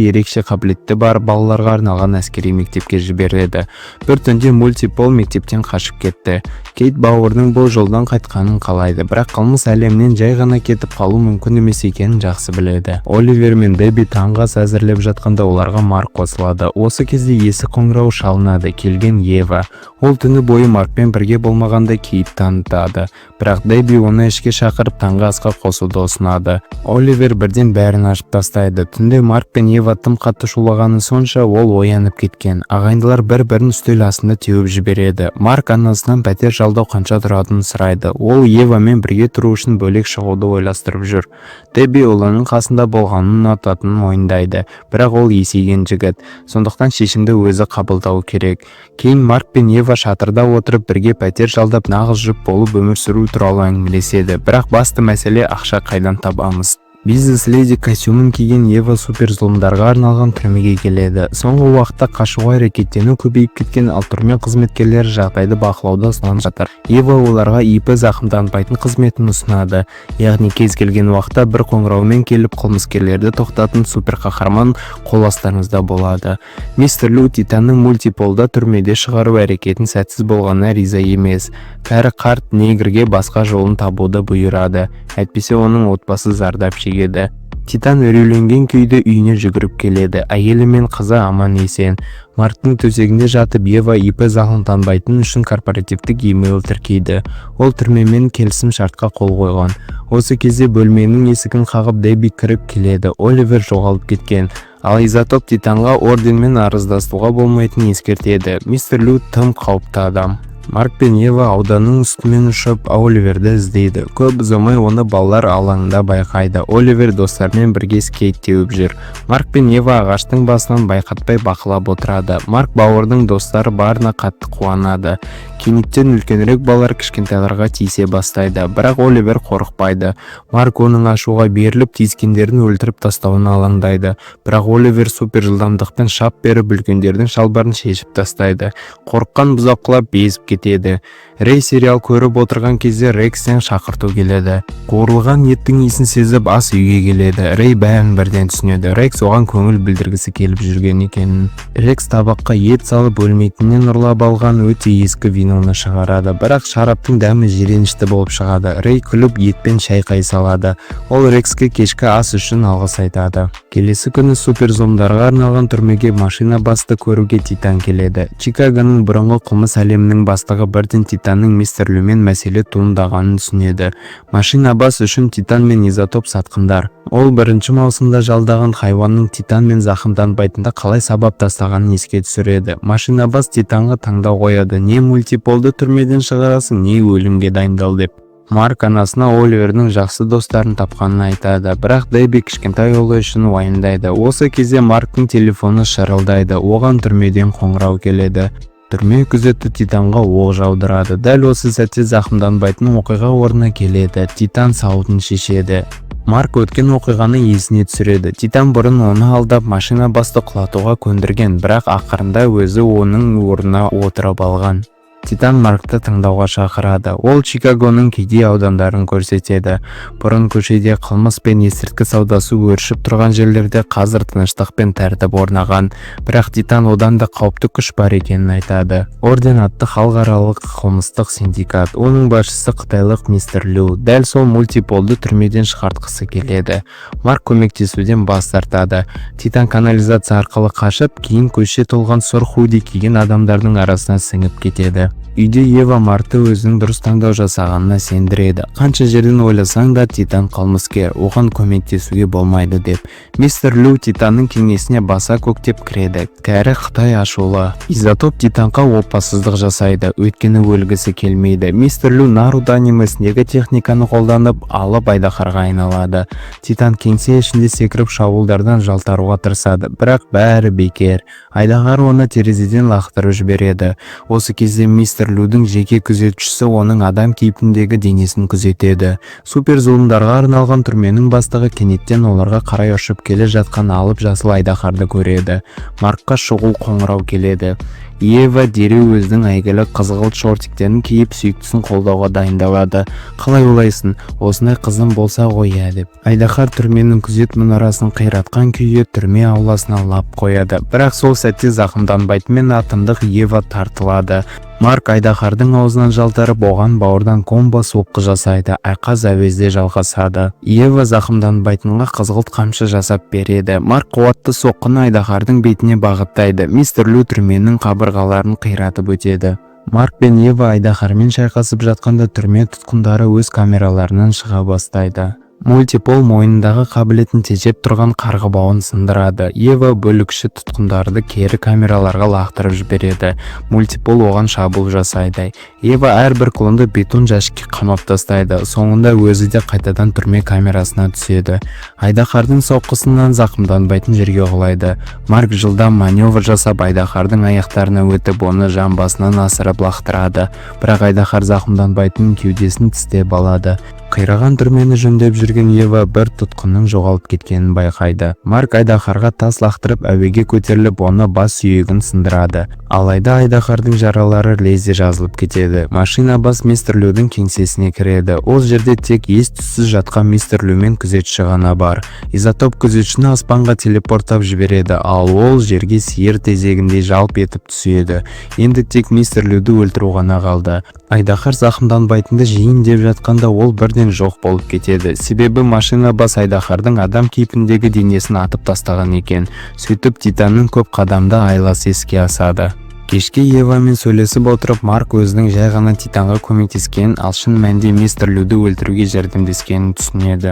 ерекше қабілеті бар балаларға арналған әскери мектепке жібереді. Бір түнде Мультипол мектептен қашып кетті. Кейт бауырының бұл жолдан қайтқанын қалайды, бірақ қылмыс әлемінен жай ғана кетіп қалу мүмкін емес екенін жақсы біледі. Оливер мен Дэби таңғы ас әзірлеп жатқанда оларға Марк қосылады. Осы кезде есік қоңырауы шалынады. Келген Ева. Ол түні бойы Маркпен бірге болмағанда кейіп танытады. Бірақ Дэби оны ішке шақырып таңғы асқа қосуды ұсынады. Оливер бірден бәрін ашып тастайды. Түнде Марк пен Ева тым қатты шулағаны сонша ол оянып кеткен. Ағайындылар бір-бірін үстел астында теуіп жібереді. Марк анасынан пәтер жалдау қанша тұратынын сұрайды. Ол Евамен бірге тұру үшін бөлек шығуды ойластырып жүр. Дэби олардың қасында болғанын ұнататынын мойындайды, бірақ ол есейген жігіт, сондықтан шешімді өзі қабылдауы керек. Кейін Марк пен Ева шатырда отырып бірге пәтер жалдап нағыз жұп болып өмір сүру туралы әңгімелеседі. Бірақ басты мәселе ақша қайдан табамыз. Бизнес-леди костюмын киген Ева супер зұлымдарға арналған түрмеге келеді. Соңғы уақытта қашуға әрекеттену көбейіп кеткен, ал түрме қызметкерлері жағдайды бақылауда ұстап жатыр. Ева оларға ипі зақымданбайтын қызметін ұсынады. Яғни кез келген уақытта бір қоңыраумен келіп қылмыскерлерді тоқтатын супер қаһарман қол астарыңызда болады. Мистер Лю Титанның Мультиполда түрмеде шығару әрекетін сәтсіз болғанына риза емес. Кәрі қарт негрге басқа жолын табуды бұйырады. Әйтпесе оның отбасы зардап шегеді. Титан үрейленген күйде үйіне жүгіріп келеді. Әйелі мен қызы аман есен. Марктың төсегінде жатып, Ева ипі зақымданбайтын үшін корпоративтік имейл тіркейді. Ол түрмемен келісім шартқа қол қойған. Осы кезде бөлменің есігін қағып Дэби кіріп келеді. Оливер жоғалып кеткен. Ал изотоп Титанға орденмен арыздасуға болмайтынын ескертеді. Мистер Лю тым қауіпті адам. Марк пен Ева ауданның үстімен ұшып Оливерді іздейді. Көп ұзамай оны балалар алаңында байқайды. Оливер достармен бірге скейт теуіп жүр. Марк пен Ева ағаштың басынан байқатпай бақылап отырады. Марк бауырдың достары барына қатты қуанады. Кенеттен үлкенірек балалар кішкентайларға тиісе бастайды, бірақ Оливер қорықпайды. Марк оның ашуға беріліп, тиіскендерін өлтіріп тастауына алаңдайды. Бірақ Оливер супер жылдамдықпен шап беріп, үлкендердің шалбарын шешіп тастайды. Қорыққан бұзақылап безіп кетеді. Рей сериал көріп отырған кезде Рекстен шақырту келеді. Қуырылған еттің иісін сезіп ас үйге келеді. Рей бәрін бірден түсінеді. Рекс оған көңіл білдіргісі келіп жүрген екенін. Рекс табаққа ет салып өлмейтінен ұрлап алған өте ескі виноны шығарады, бірақ шараптың дәмі жиренішті болып шығады. Рей күліп етпен шай қай салады. Ол Рекске кешкі ас үшін алғыс айтады. Келесі күні супер зомдарға арналған түрмеге машина басты көруге Титан келеді. Чикагоның бұрынғы қылмыс әлемінің бастығы бірден Титанның мистер Люмен мәселе туындағанын түсінеді. Машина бас үшін Титан мен изотоп сатқындар. Ол бірінші маусымда жалдаған хайуанның Титан мен зақымданбайтында қалай сабап тастағанын еске түсіреді. Машина бас Титанға таңдау қояды: не Мультиполды түрмеден шығарасың, не өлімге дайындал деп. Марк анасына Оливердің жақсы достарын тапқанын айтады, бірақ Дэби кішкентай ұлы үшін уайымдайды. Осы кезде Марктың телефоны шырылдайды. Оған түрмеден қоңырау келеді. Түрме күзеті Титанға оқ жаудырады. Дәл осы сәтте зақымданбайтын оқиға орнына келеді. Титан сауытын шешеді. Марк өткен оқиғаны есіне түсіреді. Титан бұрын оны алдап машина басты құлатуға көндірген, бірақ ақырында өзі оның орнына отырып алған. Титан Маркты тыңдауға шақырады. Ол Чикагоның кедей аудандарын көрсетеді. Бұрын көшеде қылмыс пен есірткі саудасы өршіп тұрған жерлерде қазір тыныштық пен тәртіп орнаған. Бірақ Титан одан да қауіпті күш бар екенін айтады. Орден атты халықаралық қылмыстық синдикат. Оның басшысы қытайлық мистер Лю. Дәл сол мультиполды түрмеден шығартқысы келеді. Марк көмектесуден бас тартады. Титан канализация арқылы қашып, кейін көше толған сұр худи киген адамдардың арасына сіңіп кетеді. Үйде Ева Маркты өзінің дұрыс таңдау жасағанына сендіреді. Қанша жерден ойласаң да Титан қылмыскер, оған көмектесуге болмайды деп. Мистер Лю Титанның кеңесіне баса көктеп кіреді. Кәрі Қытай ашулы. Изотоп Титанға опасыздық жасайды, өйткені өлгісі келмейді. Мистер Лю Наруто анимесіндегі техниканы қолданып, алып айдаһарға айналады. Титан кеңсе ішінде секіріп шабуылдардан жалтаруға тырысады, бірақ бәрі бекер. Айдаһар оны терезеден лақтырып жібереді. Осы кезде мистер Людің жеке күзетшісі оның адам кейпіндегі денесін күзетеді. Супер зұлымдарға арналған түрменің бастығы кенеттен оларға қарай ұшып келе жатқан алып жасыл айдаһарды көреді. Маркқа шұғыл қоңырау келеді. Ева дереу өзінің әйгілі қызғылт шортиктерін киіп сүйіктісін қолдауға дайындалады. Қалай ойлайсың, осындай қызым болса ғой деп. Айдаһар түрменің күзет мұнарасын қиратқан күйі түрме ауласына лап қояды. Бірақ сол сәтте зақымданбайтын атомдық Ева тартылады. Марк айдаһардың аузынан жалтарып, оған бауырдан комбо соққы жасайды. Айқас әуезде жалғасады. Ева зақымданбайтынға қызғылт қамшы жасап береді. Марк қуатты соққыны айдаһардың бетіне бағыттайды. Мистер Лю түрменің қабырғаларын қиратып өтеді. Марк пен Ева айдаһармен шайқасып жатқанда түрме тұтқындары өз камераларынан шыға бастайды. Мультипол мойнындағы қабілетін тежеп тұрған қарғы бауын сындырады. Ева бөлікші тұтқындарды кері камераларға лақтырып жібереді. Мультипол оған шабуыл жасайды. Ева әрбір құлынды бетон жәшікке қамап тастайды. Соңында өзі де қайтадан түрме камерасына түседі. Айдаһардың соққысынан зақымданбайтын жерге құлайды. Марк жылдам маневр жасап айдаһардың аяқтарына өтіп, оны жамбасынан асырып лақтырады. Бірақ айдаһар зақымданбайтын кеудесін тістеп алады. Қираған түрмені жөндеп жүрген Ева бір тұтқынның жоғалып кеткенін байқайды. Марк айдаһарға тас лақтырып, әуеге көтеріліп, оны бас сүйегін сындырады. Алайда айдаһардың жаралары лезде жазылып кетеді. Машина бас мистер Людің кеңсесіне кіреді. Ол жерде тек ес-түссіз жатқан мистер Лю мен күзетші ғана бар. Изотоп күзетшіні аспанға телепорттап жібереді, ал ол жерге сиыр тезегіндей жалп етіп түседі. Енді тек мистер Люді өлтіру ғана қалды. Айдаһар зақымданбайтынды жейін деп жатқанда ол бірден жоқ болып кетеді. Себебі машина бас айдаһардың адам кейпіндегі денесін атып тастаған екен. Сөйтіп Титанның көп қадамды айласы іске асады. Кешке Евамен сөйлесіп отырып, Марк өзінің жай ғана Титанға көмектескенін, ал шын мәнінде мистер Люді өлтіруге жәрдемдескенін түсінеді.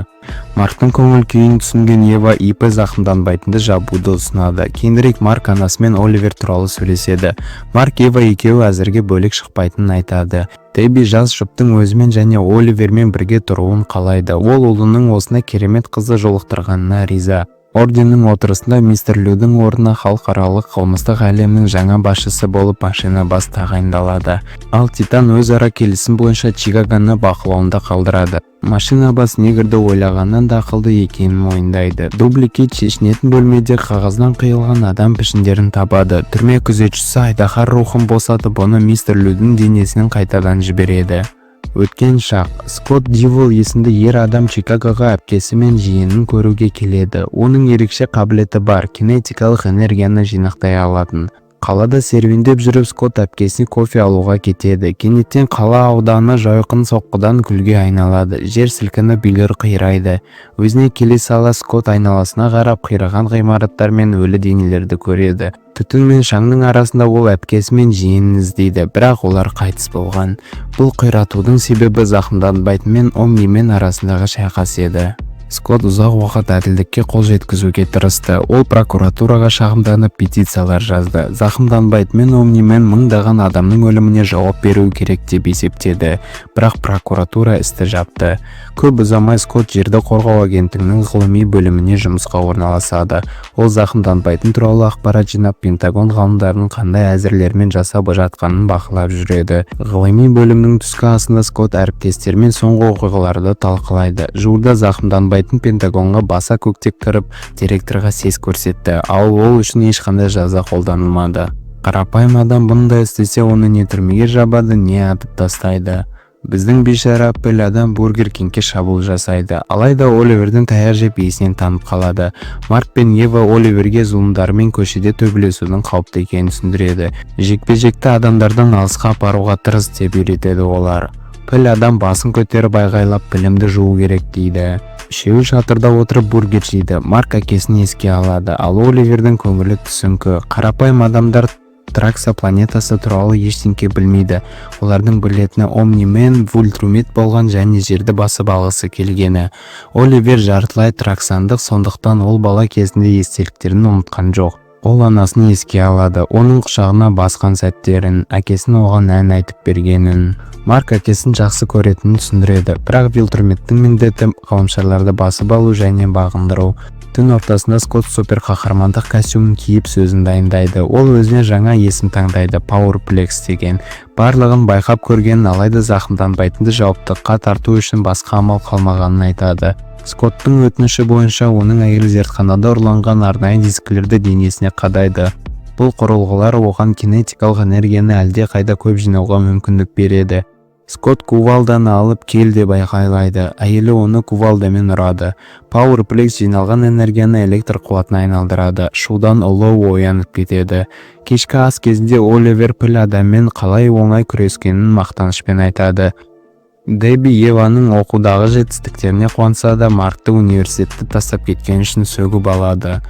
Марктың көңіл күйін түсінген Ева ИП зақымданбайтынды жабуды ұсынады. Кейінірек Марк анасымен Оливер туралы сөйлеседі. Марк Ева екеуі әзірге бөлек шықпайтынын айтады. Дебби жас жұптың өзімен және Оливермен бірге тұруын қалайды. Ол ұлының осына керемет қызды жолықтырғанына риза. Орденнің отырысында мистер Людің орнына халықаралық қылмыстық әлемнің жаңа басшысы болып машина бас тағайындалады. Ал Титан өзара келісім бойынша Чикагоны бақылауында қалдырады. Машина бас негрді ойлағаннан да ақылды екенін мойындайды. Дубликет шешінетін бөлмеде қағаздан қиылған адам пішіндерін табады. Түрме күзетшісі айдаһар рухын босатып, оны мистер Людің денесінен қайтадан жібереді. Өткен шақ. Скотт Дивол есімді ер адам Чикагоға әпкесі мен жиенін көруге келеді. Оның ерекше қабілеті бар, кинетикалық энергияны жинақтай алатын. Қалада серуендеп жүріп, Скотт әпкесіне кофе алуға кетеді. Кенеттен қала ауданы жойқын соққыдан күлге айналады. Жер сілкініп, үйлер қирайды. Өзіне келе сала Скотт айналасына қарап, қираған ғимараттар мен өлі денелерді көреді. Түтін мен шаңның арасында ол әпкесі мен жиенін іздейді, бірақ олар қайтыс болған. Бұл қиратудың себебі зақымданбайтын мен Омнимен арасындағы шайқас еді. Скотт ұзақ уақыт әділдікке қол жеткізуге тырысты. Ол прокуратураға шағымданып петициялар жазды. Зақымданбайды, мен Омнимен мыңдаған адамның өліміне жауап беру керек деп есептеді. Бірақ прокуратура істі жапты. Көп ұзамай Скотт жерді қорғау агенттігінің ғылыми бөліміне жұмысқа орналасады. Ол зақымданбайтын туралы ақпарат жинап, Пентагон ғалымдарының қандай әзірлермен жасап жатқанын бақылап жүреді. Ғылыми бөлімнің түскі асында Скотт әріптестермен соңғы оқиғаларды талқылайды. Жуырда зақымданбайтын Пентагонға баса көктеп кіріп, директорға сес көрсетті, ал ол үшін ешқандай жаза қолданылмады. Қарапайым адам бұндай істесе, оны не түрмеге жабады, не атып тастайды. Біздің бейшара Apple адам Бургер Кингке шабуыл жасайды. Алайда Оливердің таяқ жеп есінен танып қалады. Марк пен Ева Оливерге зұлымдармен көшеде төбелесудің қауіпті екенін түсіндіреді. Жекпе-жекті адамдардан алысқа апаруға тырыс деп үйретеді олар. Apple адам басын көтеріп айғайлап, білімді жуу керек дейді. Үшеуі шатырда отырып бургер жейді. Марк әкесін еске алады, ал Оливердің көңілі түсіңкі. Қарапайым адамдар Тракса планетасы туралы ештеңке білмейді. Олардың білетіні Омнимен вультрумет болған және жерді басып алғысы келгені. Оливер жартылай траксандық, сондықтан ол бала кезінде естеліктерін ұмытқан жоқ. Ол анасын еске алады, оның құшағына басқан сәттерін, әкесін оған ән айтып бергенін. Марк әкесін жақсы көретінін түсіндіреді, бірақ вультруметтің міндеті ғаламшарларды басып алу және бағындыру. Түн ортасында Скотт супер қаһармандық костюмын киіп сөзін дайындайды. Ол өзіне жаңа есім таңдайды, Powerplex деген. Барлығын байқап көргенін, алайда зақымданбайтынды жауаптылыққа тарту үшін басқа амал қалмағанын айтады. Скотттың өтініші бойынша оның әйелі зертханада ұрланған арнайы дискілерді денесіне қадайды. Бұл құрылғылар оған кинетикалық энергияны әлде қайда көп жинауға мүмкіндік береді. Скотт кувалданы алып кел деп айғайлайды. Әйелі оны кувалдамен ұрады. Powerplex жиналған энергияны электр қуатына айналдырады. Шудан ұлы оянып кетеді. Кешкі ас кезінде Оливер Apple адаммен қалай оңай күрескенін мақтанышпен айтады. Дебби Еваның оқудағы жетістіктеріне қуанса да, Маркты университетті тастап кеткен үшін сөгіп алады.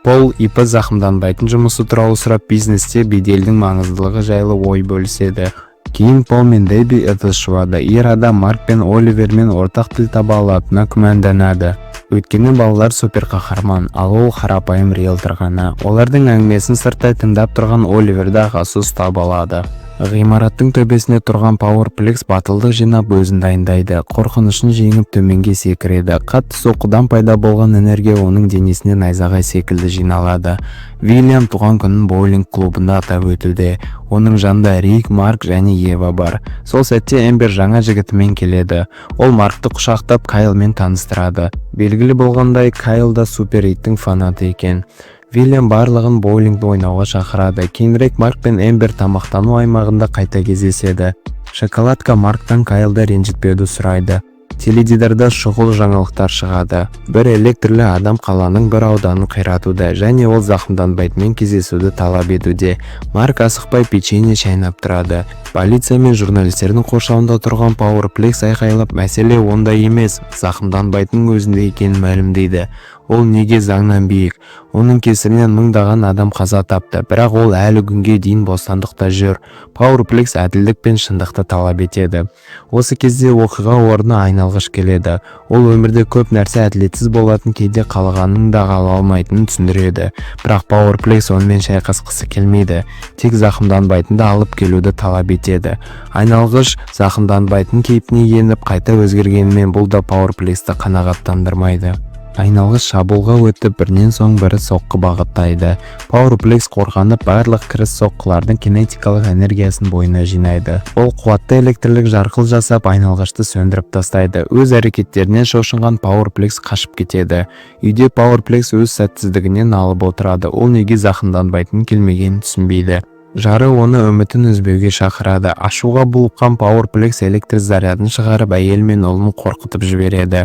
Пол ипі зақымданбайтын жұмысы туралы сұрап, бизнесте беделдің маңыздылығы жайлы ой бөліседі. Кейін Пол мен Дебби ыдыс жуады. Ер адам Марк пен Оливермен ортақ тіл таба алатынына күмәнданады. Өйткені балалар супер қаһарман, ал ол қарапайым риэлтор ғана. Олардың әңгімесін сырттай тыңдап тұрған Оливерді ағасы ұстап алады. Ғимараттың төбесіне тұрған Powerplex батылдық жинап өзін дайындайды. Қорқынышын жеңіп төменге секіреді. Қатты соққыдан пайда болған энергия оның денесіне найзағай секілді жиналады. Вильям туған күнін боулинг клубында атап өтуде. Оның жанында Рик, Марк және Ева бар. Сол сәтте Эмбер жаңа жігітімен келеді. Ол Маркты құшақтап Кайлмен таныстырады. Белгілі болғандай, Кайл да супер иттің фанаты екен. Вильям барлығын боулингді ойнауға шақырады. Кейінірек Марк пен Эмбер тамақтану аймағында қайта кездеседі. Шоколадка Марктан Кайлды ренжітпеуді сұрайды. Теледидарда шұғыл жаңалықтар шығады. Бір электрлі адам қаланың бір ауданын қиратуда және ол зақымданбайтынмен кездесуді талап етуде. Марк асықпай печенье шайнап тұрады. Полиция мен журналистердің қоршауында тұрған Powerplex айқайлап, мәселе онда емес, зақымданбайтынның өзінде екенін мәлімдейді. Ол неге заңнан биік? Оның кесірінен мыңдаған адам қаза тапты, бірақ ол әлі күнге дейін бостандықта жүр. Powerplex әділдік пен шындықты талап етеді. Осы кезде оқиға орнына айналғыш келеді. Ол өмірде көп нәрсе әділетсіз болатын, кейде қалағанын да ала алмайтынын түсіндіреді. Бірақ Powerplex онымен шайқасқысы келмейді. Тек зақымданбайтынды алып келуді талап етеді. Айналғыш зақымданбайтын кейпіне еніп қайта өзгергенімен бұл да Powerplexті қанағаттандырмайды. Айналғыш шабуылға өтіп, бірінен соң бірі соққы бағыттайды. Powerplex қорғанып, барлық кіріс соққылардың кинетикалық энергиясын бойына жинайды. Ол қуатты электрлік жарқыл жасап, айналғышты сөндіріп тастайды. Өз әрекеттерінен шошынған Powerplex қашып кетеді. Үйде Powerplex өз сәтсіздігінен алып отырады. Ол неге зақымданбайтын келмегенін түсінбейді. Жары оны үмітін үзбеуге шақырады. Ашуға булыққан Powerplex электр зарядын шығарып, әйел мен ұлын қорқытып жібереді.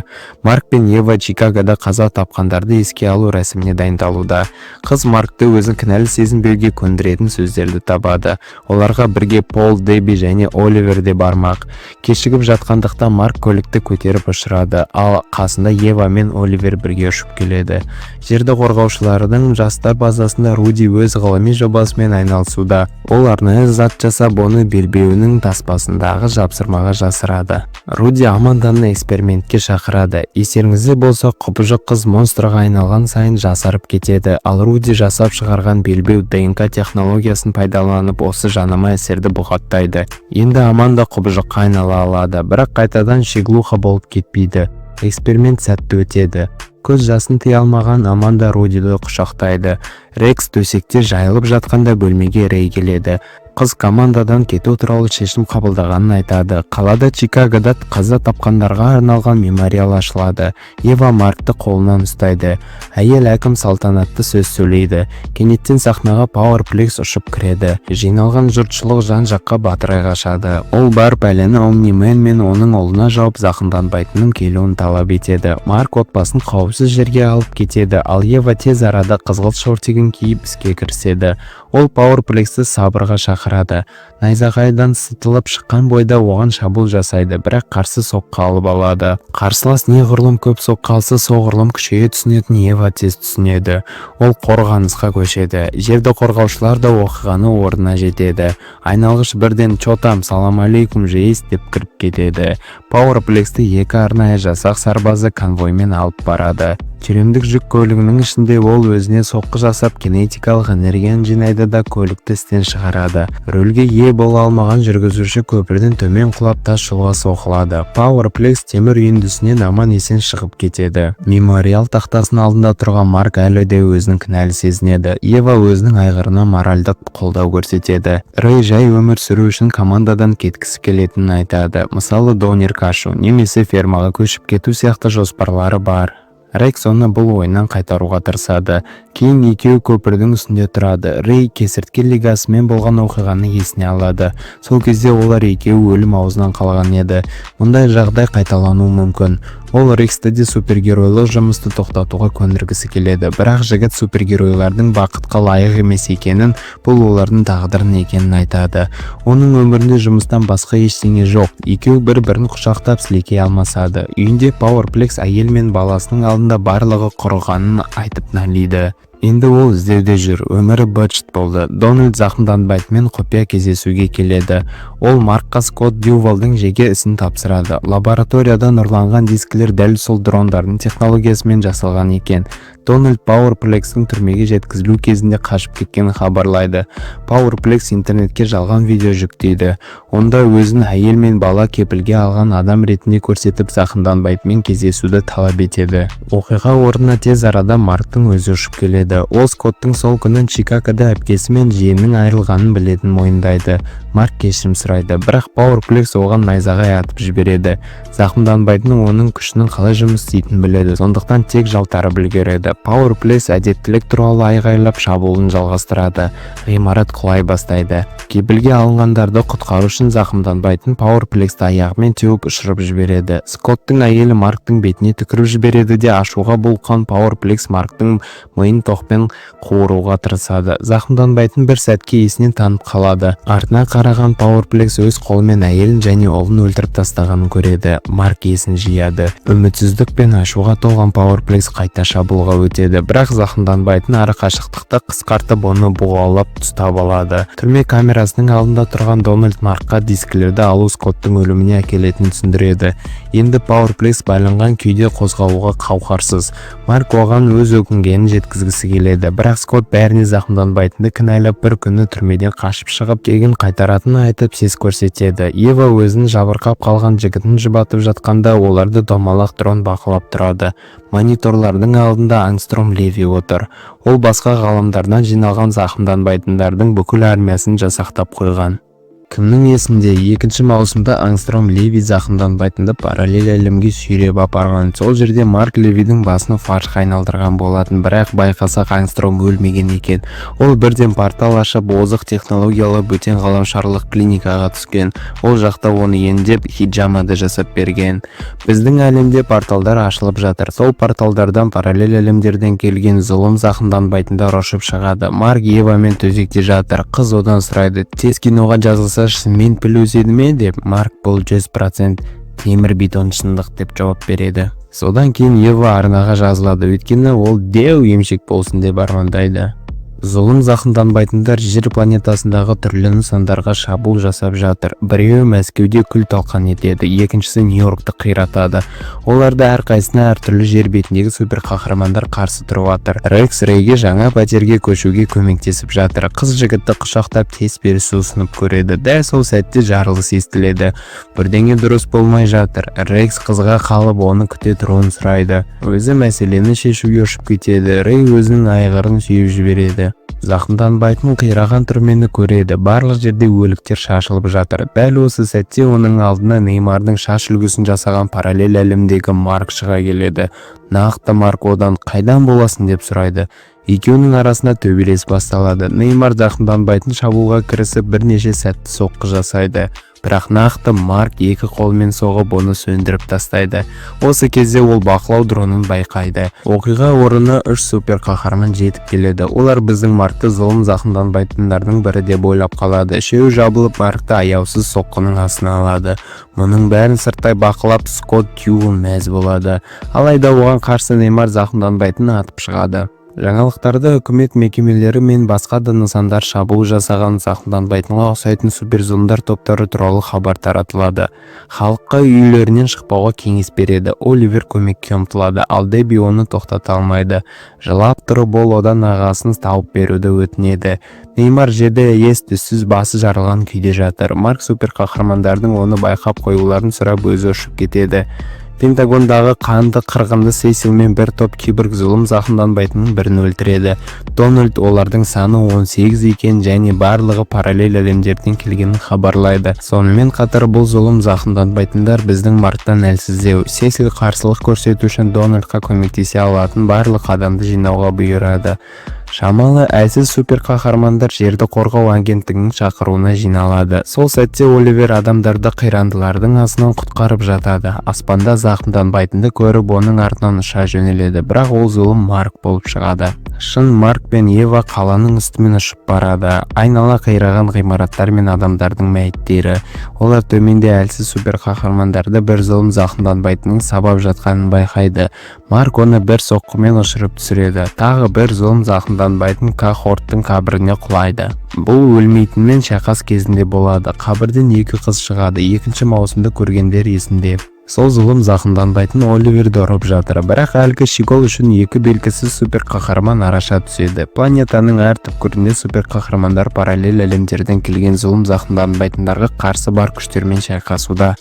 Марк пен Ева Чикагода қаза тапқандарды еске алу рәсіміне дайындалуда. Қыз Маркты өзін кінәлі сезінбеуге көндіретін сөздерді табады. Оларға бірге Пол, Дебби және Оливер де бармақ. Кешігіп жатқандықтан Марк көлікті көтеріп ұшырады, ал қасында Ева мен Оливер бірге ұшып келеді. Жерді қорғаушылардың жастар базасында Руди өз ғылыми жобасымен айналысуда. алуда. Ол арнайы зат жасап, оны белбеуінің таспасындағы жапсырмаға жасырады. Руди Аманданы экспериментке шақырады. Естеріңізде болса, құбыжық қыз монстрға айналған сайын жасарып кетеді. Ал Руди жасап шығарған белбеу ДНК технологиясын пайдаланып осы жанама әсерді бұғаттайды. Енді Аманда құбыжыққа айнала алады, бірақ қайтадан шиглуха болып кетпейді. Эксперимент сәтті өтеді. Көз жасын тыя алмаған Аманда Рудиді құшақтайды. Рекс төсекте жайылып жатқанда бөлмеге Рей келеді. Қыз командадан кету туралы шешім қабылдағанын айтады. Қалада Чикагода қаза тапқандарға арналған мемориал ашылады. Ева Маркты қолынан ұстайды. Әйел әкім салтанатты сөз сөйлейді. Кенеттен сахнаға Powerplex ұшып кіреді. Жиналған жұртшылық жан-жаққа батырай қашады. Ол бар пәлені Omni-Man мен оның ұлына жауып зақымданбайтынын келуін талап етеді. Марк отбасын қауіпсіз жерге алып кетеді, ал Ева тез арада қызғылт шортигін киіп іске кіріседі. Ол Powerplexті сабырға шақырады. Найзағайдан сытылып шыққан бойда оған шабуыл жасайды, бірақ қарсы соққы алып алады. Қарсылас неғұрлым көп соққы алса, соғұрлым күшейе түсінетін Ева тез түсінеді. Ол қорғанысқа көшеді. Жерді қорғаушылар да оқиғаны орнына жетеді. Айналғыш бірден «Чотам, салам алейкум жейс» деп кіріп кетеді. Powerplexті екі арнайы жасақ сарбазы конвоймен алып барады. Тюремдік жүк көлігінің ішінде ол өзіне соққы жасап, кинетикалық энергияны жинайды да көлікті істен шығарады. Рөлге ие бола алмаған жүргізуші көпірден төмен құлап тас жолға соғылады. Powerplex темір үйіндісінен аман есен шығып кетеді. Мемориал тақтасының алдында тұрған Марк әлі де өзінің кінәлі сезінеді. Ева өзінің айғырына моральдық қолдау көрсетеді. Рей жай өмір сүру үшін командадан кеткісі келетінін айтады. Мысалы, донер ашу немесе фермаға көшіп кету сияқты жоспарлары бар. Рекс оны бұл ойынан қайтаруға тырысады. Кейін екеуі көпірдің үстінде тұрады. Рей кесіртке лигасымен болған оқиғаны есіне алады. Сол кезде олар екеуі өлім аузынан қалған еді. Мұндай жағдай қайталануы мүмкін. Ол Рексті де супергеройлық жұмысты тоқтатуға көндіргісі келеді. Бірақ жігіт супергеройлардың бақытқа лайық емес екенін, бұл олардың тағдырын екенін айтады. Оның өмірінде жұмыстан басқа ештеңе жоқ. Екеуі бір-бірін құшақтап сілекей алмасады. Үйінде Powerplex әйел мен баласының алдында барлығы құрығанын айтып налиды. Енді ол іздеуде жүр. Өмірі быт-шыт болды. Дональд зақымданбайтынмен құпия кездесуге келеді. Ол Маркқа Скотт Дювалдың жеке ісін тапсырады. Лабораториядан ұрланған дискілер дәл сол дрондардың технологиясымен жасалған екен. Дональд Powerplex'тің түрмеге жеткізілу кезінде қашып кеткенін хабарлайды. Powerplex интернетке жалған видео жүктейді. Онда өзін әйел мен бала кепілге алған адам ретінде көрсетіп, зақымданбайтынмен кездесуді талап етеді. Оқиға орнына тез арада Марктың өзі ұшып келеді. Ол Скоттың сол күні Чикагода әпкесі мен жиенінің айырылғанын білетінін мойындайды. Марк кешірім сұрайды, бірақ Powerplex оған найзағай атып жібереді. Зақымданбайтын оның күшінің қалай жұмыс істейтінін біледі, сондықтан тек жалтарып үлгереді. Powerplex әдеттілік туралы айғайлап шабуылын жалғастырады. Ғимарат құлай бастайды. Кепілге алынғандарды құтқару үшін зақымданбайтын Powerplexті аяғымен теуіп ұшырып жібереді. Скоттың әйелі Марктың бетіне түкіріп жібереді де ашуға булыққан Powerplex Марктың миын тоқпен қуыруға тырысады. Зақымданбайтын бір сәтке есінен танып қалады. Артына қараған Powerplex өз қолымен әйелін және ұлын өлтіріп тастағанын көреді. Марк есін жияды. Үмітсіздік пен ашуға толған Powerplex қайта шабуылға өтеді, бірақ зақымданбайтын ары қашықтықты қысқартып оны бұғаулап ұстап алады. Түрме камерасының алдында тұрған Дональд Маркқа дискілерді алу Скоттың өліміне әкелетінін түсіндіреді. Енді Powerplex байланған күйде қозғалуға қауқарсыз. Марк оған өз өкінгенін жеткізгісі келеді, бірақ Скотт бәріне зақымданбайтынды кінәлап бір күні түрмеден қашып шығып кегін қайтаратынын айтып сес көрсетеді. Ева өзін жабырқап қалған жігітін жұбатып жатқанда оларды домалақ дрон бақылап тұрады. Мониторлардың алдында Ангстром Леви отыр. Ол басқа ғаламдардан жиналған зақымданбайтындардың бүкіл армиясын жасақтап қойған. Кімнің есінде 2 маусымда Ангстром Леви зақымданбайтынды параллель әлемге сүйреп апарған. Сол жерде Марк Левидің басын фаршқа айналдырған болатын, бірақ байқасақ Ангстром өлмеген екен. Ол бірден портал ашып, озық технологиялы бөтен ғаламшарлық клиникаға түскен. Ол жақта оны емдеп, хиджамады жасап берген. Біздің әлемде порталдар ашылып жатыр. Сол порталдардан параллель әлемдерден келген зұлым зақымданбайтындар ұшып шығады. Марк Евамен төсекте жатыр. Қыз одан сұрайды, тез киноға жазылса мен піл өседі ме деп. Марк бұл 100% темір бетон шындық деп жауап береді. Содан кейін Ева арнаға жазылады, өйткені ол деу емшек болсын деп армандайды. Зұлым зақымданбайтындар жер планетасындағы түрлі нысандарға шабуыл жасап жатыр. Біреуі Мәскеуде күл талқан етеді, екіншісі Нью-Йоркты қиратады. Оларды әрқайсына әртүрлі жер бетіндегі супер қаһармандар қарсы тұрып жатыр. Рекс Рейге жаңа пәтерге көшуге көмектесіп жатыр. Қыз жігітті құшақтап тез берісі ұсынып көреді. Дәл сол сәтте жарылыс естіледі. Бірдеңе дұрыс болмай жатыр. Рекс қызға қалып оны күте тұруын сұрайды. Өзі мәселені шешуге ұшып кетеді. Рей өзінің айғырын сүйіп жібереді. Зақымданбайтын қираған түрмені көреді. Барлық жерде өліктер шашылып жатыр. Дәл осы сәтте оның алдына Неймардың шаш үлгісін жасаған параллель әлемдегі Марк шыға келеді. Нақты Марк одан қайдан боласың деп сұрайды. Екеуінің арасында төбелес басталады. Неймар зақымданбайтын шабуылға кірісіп бірнеше сәтті соққы жасайды. Бірақ нақты Марк екі қолымен соғып оны сөндіріп тастайды. Осы кезде ол бақылау дронын байқайды. Оқиға орнына 3 супер қаһарман жетіп келеді. Олар біздің Маркты зұлым зақымданбайтындардың бірі деп ойлап қалады. Үшеуі жабылып Маркты аяусыз соққының астына алады. Мұның бәрін сырттай бақылап Скотт Тюгл мәз болады. Алайда оған қарсы Неймар зақымданбайтынын атып шығады. Жаңалықтарда үкімет мекемелері мен басқа да нысандар шабуыл жасаған зақымданбайтынға ұқсайтын суперзұлымдар топтары туралы хабар таратылады. Халыққа үйлерінен шықпауға кеңес береді. Оливер көмекке ұмтылады, ал Деби оны тоқтата алмайды. Жылап тұрып ол одан ағасын тауып беруді өтінеді. Неймар жерде ес-түссіз басы жарылған күйде жатыр. Марк супер қаһармандардың оны байқап қоюларын сұрап өзі ұшып кетеді. Пентагондағы қанды қырғынды Сесил мен бір топ киборг зұлым зақымданбайтынның бірін өлтіреді. Дональд олардың саны 18 екен және барлығы параллель әлемдерден келгенін хабарлайды. Сонымен қатар бұл зұлым зақымданбайтындар біздің Марктан әлсіздеу. Сесил қарсылық көрсету үшін Дональдқа көмектесе алатын барлық адамды жинауға бұйырады. Шамалы әлсіз супер қаһармандар жерді қорғау агенттігінің шақыруына жиналады. Сол сәтте Оливер адамдарды қирандылардың астынан құтқарып жатады. Аспанда зақымданбайтынды көріп оның артынан ұша жөнеледі, бірақ ол зұлым Марк болып шығады. Шын Марк пен Ева қаланың үстімен ұшып барады. Айнала қираған ғимараттар мен адамдардың мәйіттері. Олар төменде әлсіз супер қаһармандарды бір зұлым зақымданбайтынның сабап жатқанын байқайды. Марк оны бір соққымен ұшырып түсіреді. Тағы бір зұлым зақымданбайтын Кахорттың қабіріне құлайды. Бұл өлмейтінмен шайқас кезінде болады. Қабірден 2 қыз шығады. 2-ші маусымда көргендер есінде. Сол зұлым зақымданбайтын Оливерді ұрып жатыр, бірақ әлгі шигол үшін 2 белгісіз супер қаһарман араша түседі. Планетаның әр түпкірінде супер қаһармандар параллель әлемдерден келген зұлым зақымданбайтындарға қарсы бар күштермен шайқасуда.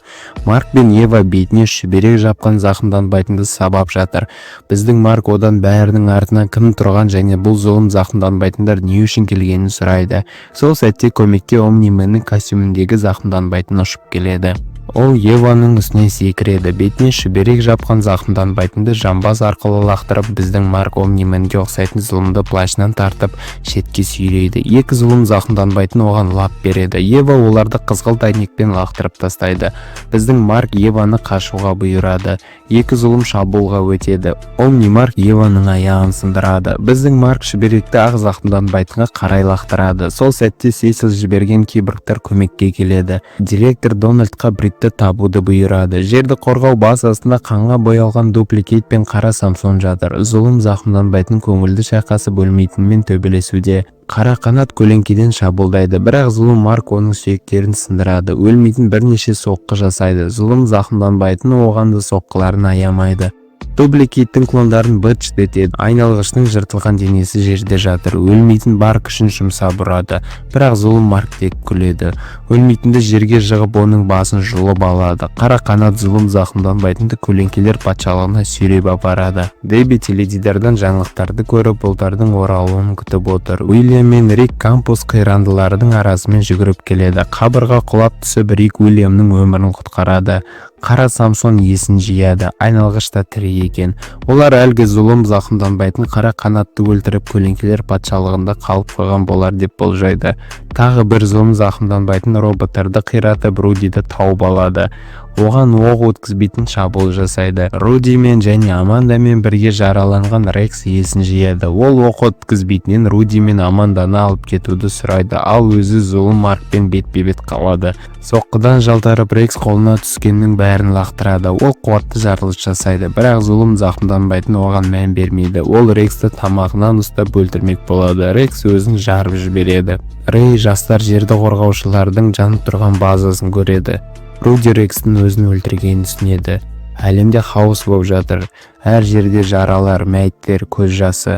Марк пен Ева бетіне шүберек жапқан зақымданбайтынды сабап жатыр. Біздің Марк одан бәрінің артынан кім тұрған және бұл зұлым зақымданбайтындар не үшін келгенін сұрайды. Сол сәтте көмекке Омнименнің костюміндегі зақымданбайтын ұшып келеді. Ол Еваның үстіне секіреді. Бетіне шүберек жапқан зақымданбайтынды жамбас арқылы лақтырып, біздің Марк Омнименге ұқсайтын зұлымды плащынан тартып, шетке сүйрейді. 2 зұлым зақымданбайтын оған лап береді. Ева оларды қызғылт әйнекпен лақтырып тастайды. Біздің Марк Еваны қашуға бұйырады. 2 зұлым шабуылға өтеді. Омни-Марк Еваның аяғын сындырады. Біздің Марк шүберекті ақ зақымданбайтынға қарай лақтырады. Сол сәтте Сесил жіберген киборгтар көмекке келеді. Директор Дональдқа Бритті табуды бұйырады. Жерді қорғау баз астында қанға боялған дупликейт пен қара Самсон жатыр. Зұлым зақымданбайтын көңілді шайқасып өлмейтінмен төбелесуде. Қара қанат көлеңкеден шабуылдайды, бірақ зұлым Марк оның сүйектерін сындырады. Өлмейтін бірнеше соққы жасайды. Зұлым зақымданбайтын оған да соққыларын аямайды. Дупликейттің клондарын быт-шыт етеді. Айналғыштың жыртылған денесі жерде жатыр. Өлмейтін бар күшін жұмсап ұрады, бірақ зұлым Марк тек күледі. Өлмейтінді жерге жығып оның басын жұлып алады. Қара қанат зұлым зақымданбайтынды көлеңкелер патшалығына сүйреп апарады. Деби теледидардан жаңалықтарды көріп, бұлтардың оралуын күтіп отыр. Уильям мен Рик кампус қирандылардың арасымен жүгіріп келеді. Қабырға құлап түсіп, Рик Уильямның өмірін құтқарады. Қара Самсон есін жияды. Айналғышта тірі екен. Олар әлгі зұлым зақымданбайтын қара қанатты өлтіріп көлеңкелер патшалығында қалып қойған болар деп болжайды. тағы бір зұлым зақымданбайтын роботтарды қиратып Рудиді тауып алады. Оған оқ өткізбейтін шабуыл жасайды. Руди мен және Амандамен бірге жараланған Рекс есін жияды. Ол оқ өткізбейтінен Руди мен Аманданы алып кетуді сұрайды, ал өзі зұлым Маркпен бетпе-бет қалады. Соққыдан жалтарып Рекс қолына түскеннің бәрін лақтырады. Ол қуатты жарылыс жасайды, бірақ зұлым зақымданбайтын оған мән бермейді. Ол Рексті тамағынан ұстап өлтірмек болады. Рекс өзін жарып жібереді. Рэй жастар жерді қорғаушылардың жанып тұрған базасын көреді. Руди Рекстің өзін өлтіргенін түсінеді. Әлемде хаос болып жатыр. Әр жерде жаралар, мәйттер, көз жасы.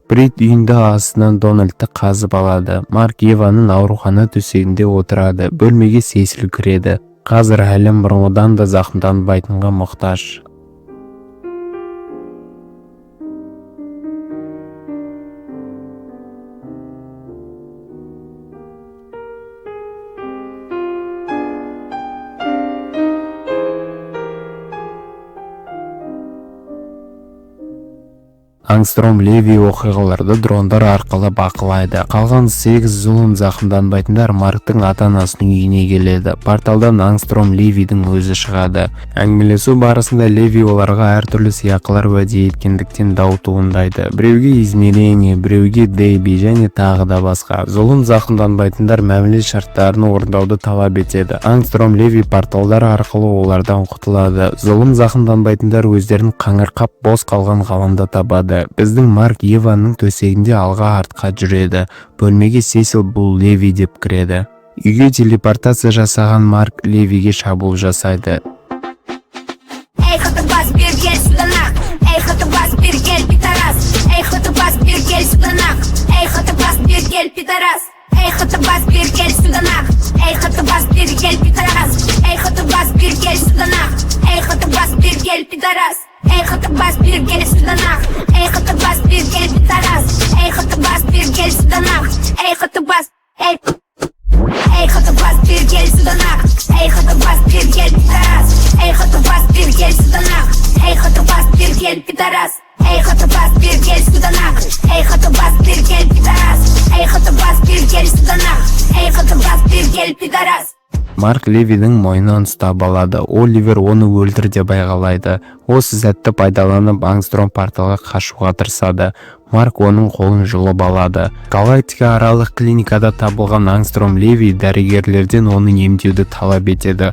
Брит үйінде астынан Дональдты қазып алады. Марк Еваның аурухана төсегінде отырады. Бөлмеге Сесил кіреді. Қазір әлем бұрынғыдан да зақымданбайтынға мұқтаж. Ангстром Леви оқиғаларды дрондар арқылы бақылайды. Қалған 8 зұлым зақымданбайтындар Марктың ата-анасының үйіне келеді. Порталдан Ангстром Левидің өзі шығады. Әңгімелесу барысында Леви оларға әртүрлі сыйақылар уәде еткендіктен дау туындайды. Біреуге измерение, біреуге Дейби және тағы да басқа. Зұлым зақымданбайтындар мәміле шарттарын орындауды талап етеді. Ангстром Леви порталдар арқылы олардан құтылады. Зұлым зақымданбайтындар өздерін қаңырқап бос қалған ғаламда табады. Біздің Марк Еваның төсегінде алға артқа жүреді. Бөлмеге Сесил бұл Леви деп кіреді. Үйге телепортация жасаған Марк Левиге шабуыл жасайды. Эй, Хотубас, bir gel сюда нах. Эй, Хотубас, bir gel пидорас. Эй, Хотубас, bir gel сюда нах. Эй, Хотубас, bir gel пидорас. Эй, Хотубас, bir gel сюда нах. Эй, Хотубас, bir gel пидорас. Эй, Хотубас, bir gel сюда нах. Эй, Хотубас, bir gel пидорас. Эй, Хотубас, bir gel сюда нах. Эй, Хотубас, bir gel пидорас. Эй, Хотубас, bir gel сюда нах. Эй, Хотубас, эй. Эй, Хотубас, bir gel сюда нах. Эй, Хотубас, bir gel пидорас. Эй, Хотубас, bir gel сюда нах. Эй, Хотубас, bir gel пидорас. Эй, Хотубас, bir gel сюда нах. Эй, Хотубас, bir gel пидорас. Эй, Хотубас, bir gel сюда нах. Эй, Хотубас, bir gel пидорас. Марк Левидің мойнынан ұстап алады. Оливер оны өлтір деп айғайлайды. Осы сәтті пайдаланып Ангстром порталға қашуға тырысады. Марк оның қолын жұлып алады. Галактика аралық клиникада табылған Ангстром Леви дәрігерлерден оны емдеуді талап етеді.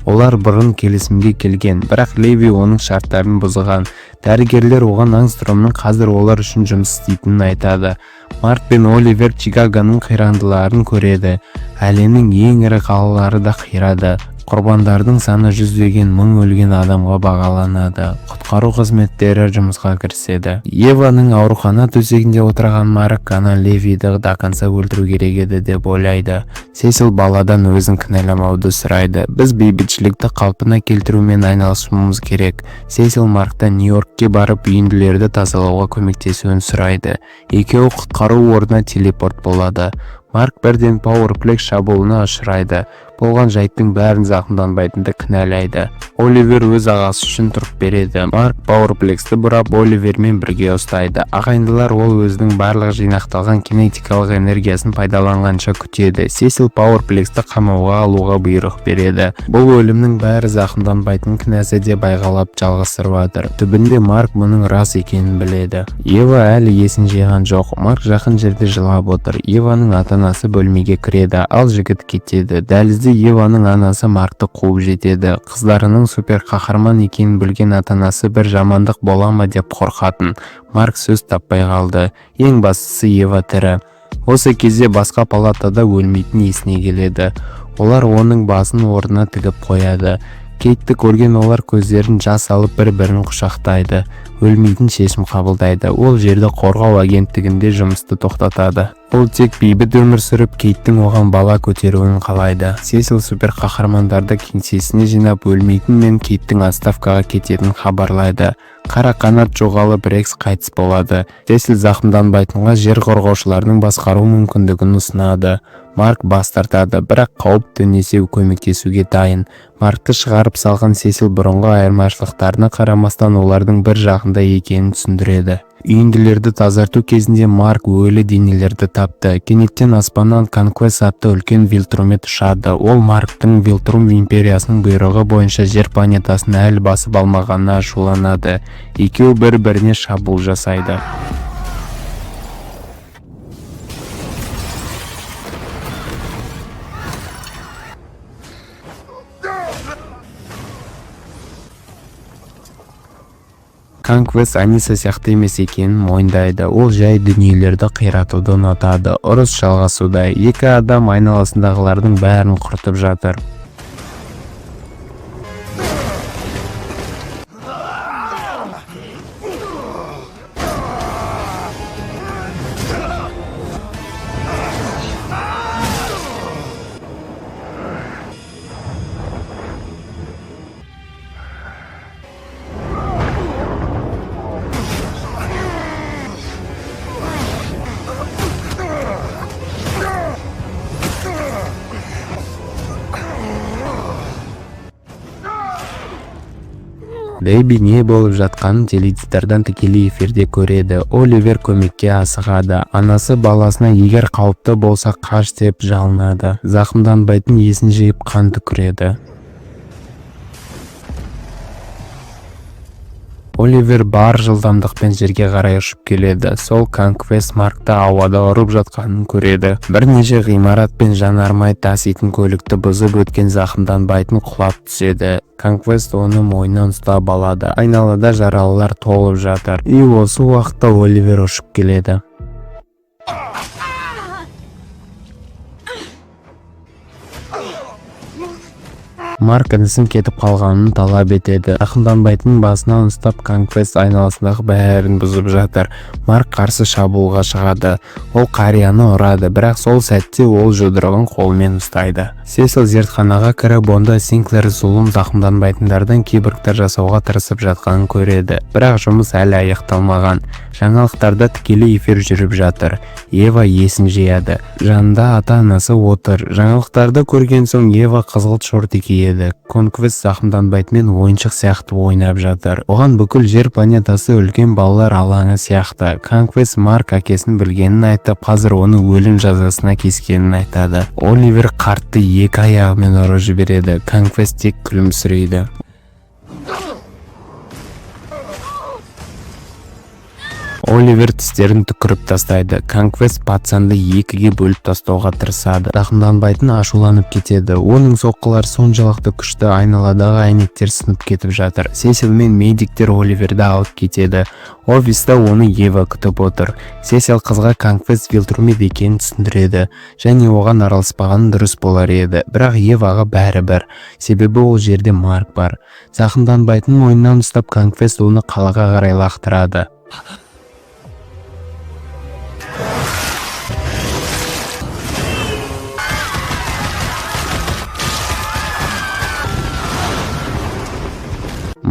Олар бұрын келісімге келген, бірақ Леви оның шарттарын бұзған. Дәрігерлер оған Ангстромның қазір олар үшін жұмыс істейтінін айтады. Марк пен Оливер Чикагоның қирандыларын көреді. Әлемнің ең ірі қалалары да қирады. Құрбандардың саны 100-ден 1000 өлген адамға бағаланады. Құтқару қызметтері жұмысқа кіріседі. Еваның аурухана төсегінде отырған Марк ана Левиді даканса өлтіру керек еді деп ойлайды. Сесил баладан өзін кінәламауды сұрайды. Біз бейбітшілікті қалпына келтірумен айналысуымыз керек. Сесил Марктан Нью-Йоркке барып үйінділерді тазалауға көмектесуін сұрайды. Екеуі құтқару орнына телепорт болады. Марк бірден Пауэрплекс шабуылына ұшырайды. Болған жайттың бәрін зақымданбайтынды кінәлайды. Оливер өз ағасы үшін тұрып береді. Марк Пауэрплексті бұрап Оливермен бірге ұстайды. Ағайындылар ол өзінің барлық жинақталған кинетикалық энергиясын пайдаланғанша күтеді. Сесил Пауэрплексті қамауға алуға бұйрық береді. Бұл өлімнің бәрі зақымданбайтын кінәсі деп айғалап жалғастырып жатыр. Түбінде Марк мұның рас екенін біледі. Ева әлі есін жиған жоқ. Марк жақын жерде жылап отыр. Еваның ата-анасы бөлмеге кіреді, ал жігіт кетеді. Дәлізде Еваның анасы Маркты қуып жетеді. Қыздарының супер қаһарман екенін білген ата-анасы бір жамандық бола ма деп қорқатын. Марк сөз таппай қалды. Ең бастысы Ева тірі. Осы кезде басқа палатада өлмейтін есіне келеді. Олар оның басын орнына тігіп қояды. Кейтті көрген олар көздерін жас алып бір-бірін құшақтайды. Өлмейтін шешім қабылдайды. Ол жерді қорғау агенттігінде жұмысты тоқтатады. Ол тек бейбіт өмір сүріп, Кейттің оған бала көтеруін қалайды. Сесил супер қаһармандарды кеңсесіне жинап, өлмейтін мен Кейттің отставкаға кететінін хабарлайды. Қара қанат жоғалып, Рекс қайтыс болады. Сесил зақымданбайтынға жер қорғаушылардың басқару мүмкіндігін ұсынады. Марк бас тартады, бірақ қауіп төнесе көмектесуге дайын. Маркты шығарып салған Сесил бұрынғы айырмашылықтарына қарамастан олардың бір жағында жақында екенін түсіндіреді. Үйінділерді тазарту кезінде Марк өлі денелерді тапты. Кенеттен аспаннан Конквест атты үлкен вилтрумет ұшады. Ол Марктың Вилтрум империясының бұйрығы бойынша жер планетасын әлі басып алмағанына ашуланады. Екеуі бір-біріне шабуыл жасайды. Конквест Аниса сияқты емес екенін мойындайды. Ол жай дүниелерді қиратуды ұнатады. Ұрыс жалғасуда. Екі адам айналасындағылардың бәрін құртып жатыр. Дэби не болып жатқанын теледидардан тікелей эфирде көреді. Оливер көмекке асығады. Анасы баласына егер қауіпті болса қаш деп жалынады. Зақымданбайтын есін жиып қан түкіреді. Оливер бар жылдамдықпен жерге қарай ұшып келеді. Сол Конквест Маркты ауада ұрып жатқанын көреді. Бірнеше ғимарат пен жанармай таситын көлікті бұзып өткен зақымданбайтын құлап түседі. Конквест оны мойнынан ұстап алады. Айналада жаралылар толып жатыр. И осы уақытта Оливер ұшып келеді. Марк інісін кетіп қалғанын талап етеді. Зақымданбайтын басынан ұстап Конквест айналасындағы бәрін бұзып жатыр. Марк қарсы шабуылға шығады. Ол қарияны ұрады, бірақ сол сәтте ол жұдырығын қолымен ұстайды. Сесил зертханаға кіріп, онда Синклер зұлым зақымданбайтындардан киборгтар жасауға тырысып жатқанын көреді. Бірақ жұмыс әлі аяқталмаған. Жаңалықтарда тікелей эфир жүріп жатыр. Ева есін жияды. Жанында ата-анасы отыр. Жаңалықтарды көрген соң Ева қызғылт шорт киеді. Конквест зақымданбайтынмен ойыншық сияқты ойнап жатыр. Оған бүкіл жер планетасы үлкен балалар алаңы сияқты. Конквест Марк әкесін білгенін айтып, қазір оны өлім жазасына кескенін айтады. Оливер қартты екі аяғымен ұрып жібереді. Конквест тек күлімсірейді. Оливер тістерін түкіріп тастайды. Конквест пацанды екіге бөліп тастауға тырысады. Зақымданбайтын ашуланып кетеді. Оның соққылары соншалықты күшті, айналадағы әйнектер сынып кетіп жатыр. Сесил мен медиктер Оливерді алып кетеді. Офиста оны Ева күтіп отыр. Сесил қызға Конквест Вилтрумет екенін түсіндіреді, және оған араласпағаны дұрыс болар еді. Бірақ Еваға бәрібір, себебі ол жерде Марк бар. Зақымданбайтын мойнынан ұстап Конквест оны қалаға қарай лақтырады.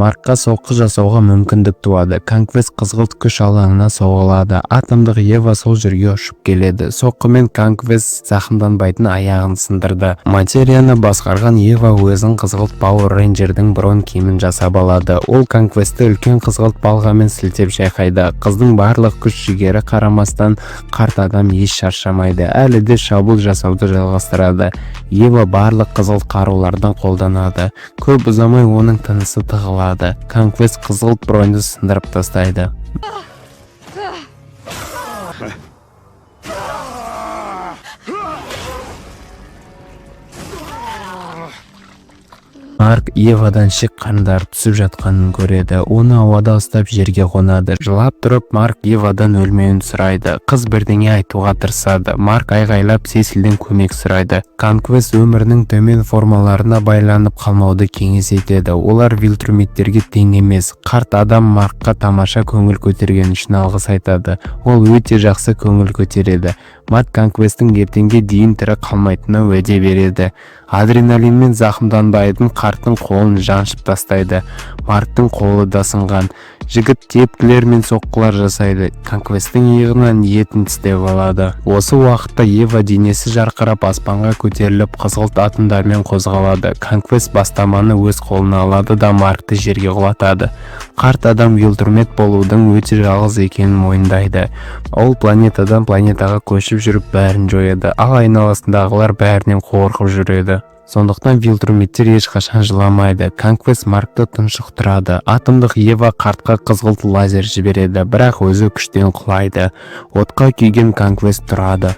Маркқа соққы жасауға мүмкіндік туады. Конквест қызғылт күш алаңына соғылады. Атомдық Ева сол жерге ұшып келеді. Соққымен Конквест зақымданбайтын аяғын сындырды. Материяны басқарған Ева өзін қызғылт Power Ranger'дің бронь киімін жасап алады. Ол Конквестті үлкен қызғылт балғамен сілтеп шайқайды. Қыздың барлық күш жігері қарамастан қарт адам еш шаршамайды. Әлі де шабуыл жасауды жалғастырады. Ева барлық қызғылт қарулардан қолданады. Көп ұзамай оның тынысы тығылады. Конквест қызғылт броньды сындырып тастайды. Марк Евадан шек қандар түсіп жатқанын көреді. Оны ауада ұстап жерге қонады. Жылап тұрып, Марк Евадан өлмеуін сұрайды. Қыз бірдеңе айтуға тырысады. Марк айғайлап Сесилден көмек сұрайды. Конквест өмірінің төмен формаларына байланып қалмауды кеңес етеді. Олар Вилтруметтерге тең емес. Қарт адам Маркқа тамаша көңіл көтерген үшін алғыс айтады. Ол өте жақсы көңіл көтереді. Марк Конквесттің ертеңге дейін тірі қалмайтынына уәде береді. Адреналинмен зақымданбайтын қарттың қолын жаншып тастайды. Марктың қолы да сынған. Жігіт тепкілер мен соққылар жасайды. Конквесттің иығынан етін тістеп алады. Осы уақытта Ева денесі жарқырап аспанға көтеріліп қызғылт атомдармен қозғалады. Конквест бастаманы өз қолына алады да Маркты жерге құлатады. Қарт адам Вилтурмет болудың өте жалғыз екенін мойындайды. Ол планетадан планетаға көшіп жүріп бәрін жояды, ал айналасындағылар бәрінен қорқып жүреді. Сондықтан Вилтурметтер ешқашан жыламайды. Конквест Маркты тұншықтырады. Атомдық Ева қартқа қызғылт лазер жібереді, бірақ өзі күштен құлайды. Отқа күйген Конквест тұрады.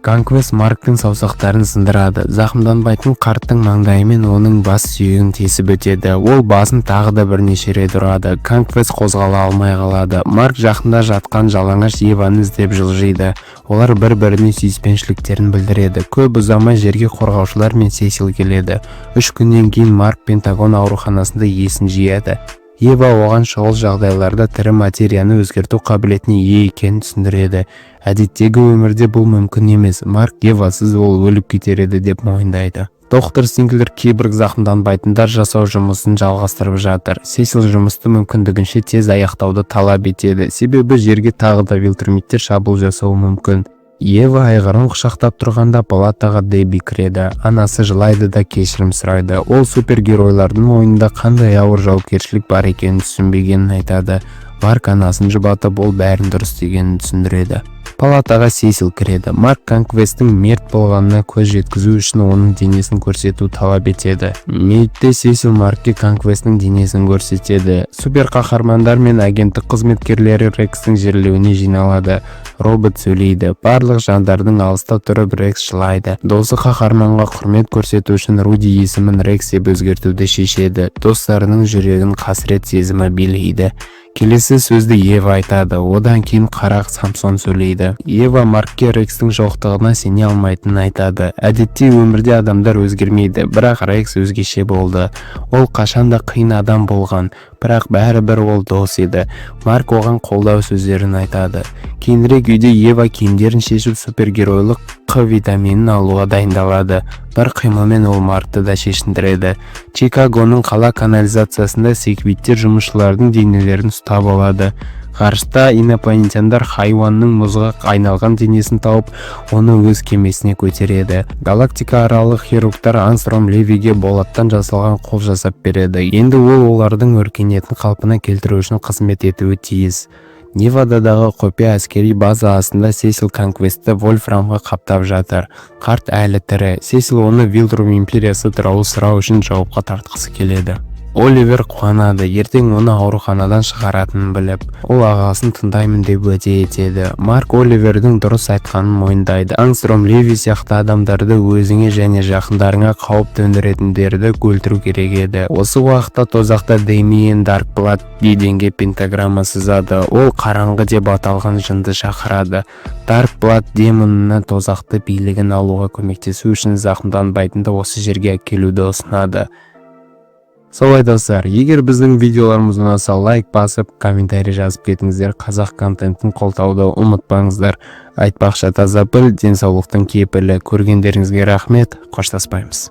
Конквест Марктың саусақтарын сындырады. Зақымданбайтын қарттың маңдайымен оның бас сүйегін тесіп өтеді. Ол басын тағы да бірнеше рет ұрады. Конквест қозғала алмай қалады. Марк жақында жатқан жалаңаш Еваны іздеп жылжиды. Олар бір-біріне сүйіспеншіліктерін білдіреді. Көп ұзамай жерге қорғаушылар мен Сесил келеді. 3 күннен кейін Марк Пентагон ауруханасында есін жияды. Ева оған шұғыл жағдайларда тірі материяны өзгерту қабілетіне ие екенін түсіндіреді. Әдеттегі өмірде бұл мүмкін емес. Марк Евасыз ол өліп кетер еді деп мойындайды. Доктор Синклер киборг зақымданбайтындар жасау жұмысын жалғастырып жатыр. Сесил жұмысты мүмкіндігінше тез аяқтауды талап етеді. Себебі жерге тағы да Вилтурметтер шабуыл жасауы мүмкін. Ева айғырын құшақтап тұрғанда палатаға Дебби кіреді. Анасы жылайды да кешірім сұрайды. Ол супергеройлардың ойында қандай ауыр жауапкершілік бар екенін түсінбегенін айтады. Марк анасын жұбатып, ол бәрін дұрыс дегенін түсіндіреді. Палатаға Сесил кіреді. Марк Конквесттің мерт болғанына көз жеткізу үшін оның денесін көрсету талап етеді. Мейтте Сесил Маркке Конквесттің денесін көрсетеді. Супер қаһармандар мен агенттік қызметкерлері Рекстің жерлеуіне жиналады. Робот сөйлейді. Барлық жандардың алыста тұрып Рекс жылайды. Досы қаһарманға құрмет көрсету үшін Руди есімін Рекс деп өзгертуді шешеді. Достарының жүрегін қасірет сезімі билейді. Келесі сөзді Ева айтады. Одан кейін қарақ Самсон сөйлейді. Ева Маркке Рекстің жоқтығына сене алмайтынын айтады. Әдетте өмірде адамдар өзгермейді, бірақ Рекс өзгеше болды. Ол қашанда қиын адам болған, бірақ бәрібір ол дос еді. Марк оған қолдау сөздерін айтады. Кейінірек үйде Ева киімдерін шешіп супергеройлық Қ витаминін алуға дайындалады. Бір қимылмен ол Маркты да шешіндіреді. Чикагоның қала канализациясында секвиттер жұмысшылардың денелерін ұстап алады. Ғарышта инопланетяндар хайуанның мұзға айналған денесін тауып, оны өз кемесіне көтереді. Галактика аралық хирургтар Армстронг Левиге болаттан жасалған қол жасап береді. Енді ол олардың өркениетін қалпына келтіру үшін қызмет етуі тиіс. Невададағы құпия әскери база астында Сесил Конквестті Вольфрамға қаптап жатыр. Қарт әлі тірі. Сесил оны Вилтрум империясы туралы сұрау үшін жауапқа тартқысы келеді. Оливер қуанады. Ертең оны ауруханадан шығаратынын біліп, ол ағасын тыңдаймын деп уәде етеді. Марк Оливердің дұрыс айтқанын мойындайды. Армстронг Леви сияқты адамдарды өзіңе және жақындарыңа қауіп төндіретіндерді өлтіру керек еді. Осы уақытта тозақта Демиен Даркблад еденге пентаграмма сызады. Ол қараңғы деп аталған жынды шақырады. Даркблад демонына тозақты билігін алуға көмектесу үшін зақымданбайтынды осы жерге әкелуді ұсынады. Солай достар, егер біздің видеоларымыз ұнаса, лайк басып, комментарий жазып кетіңіздер. Қазақ контентін қолдауды ұмытпаңыздар. Айтпақша таза піл денсаулықтың кепілі. Көргендеріңізге рахмет, қоштаспаймыз.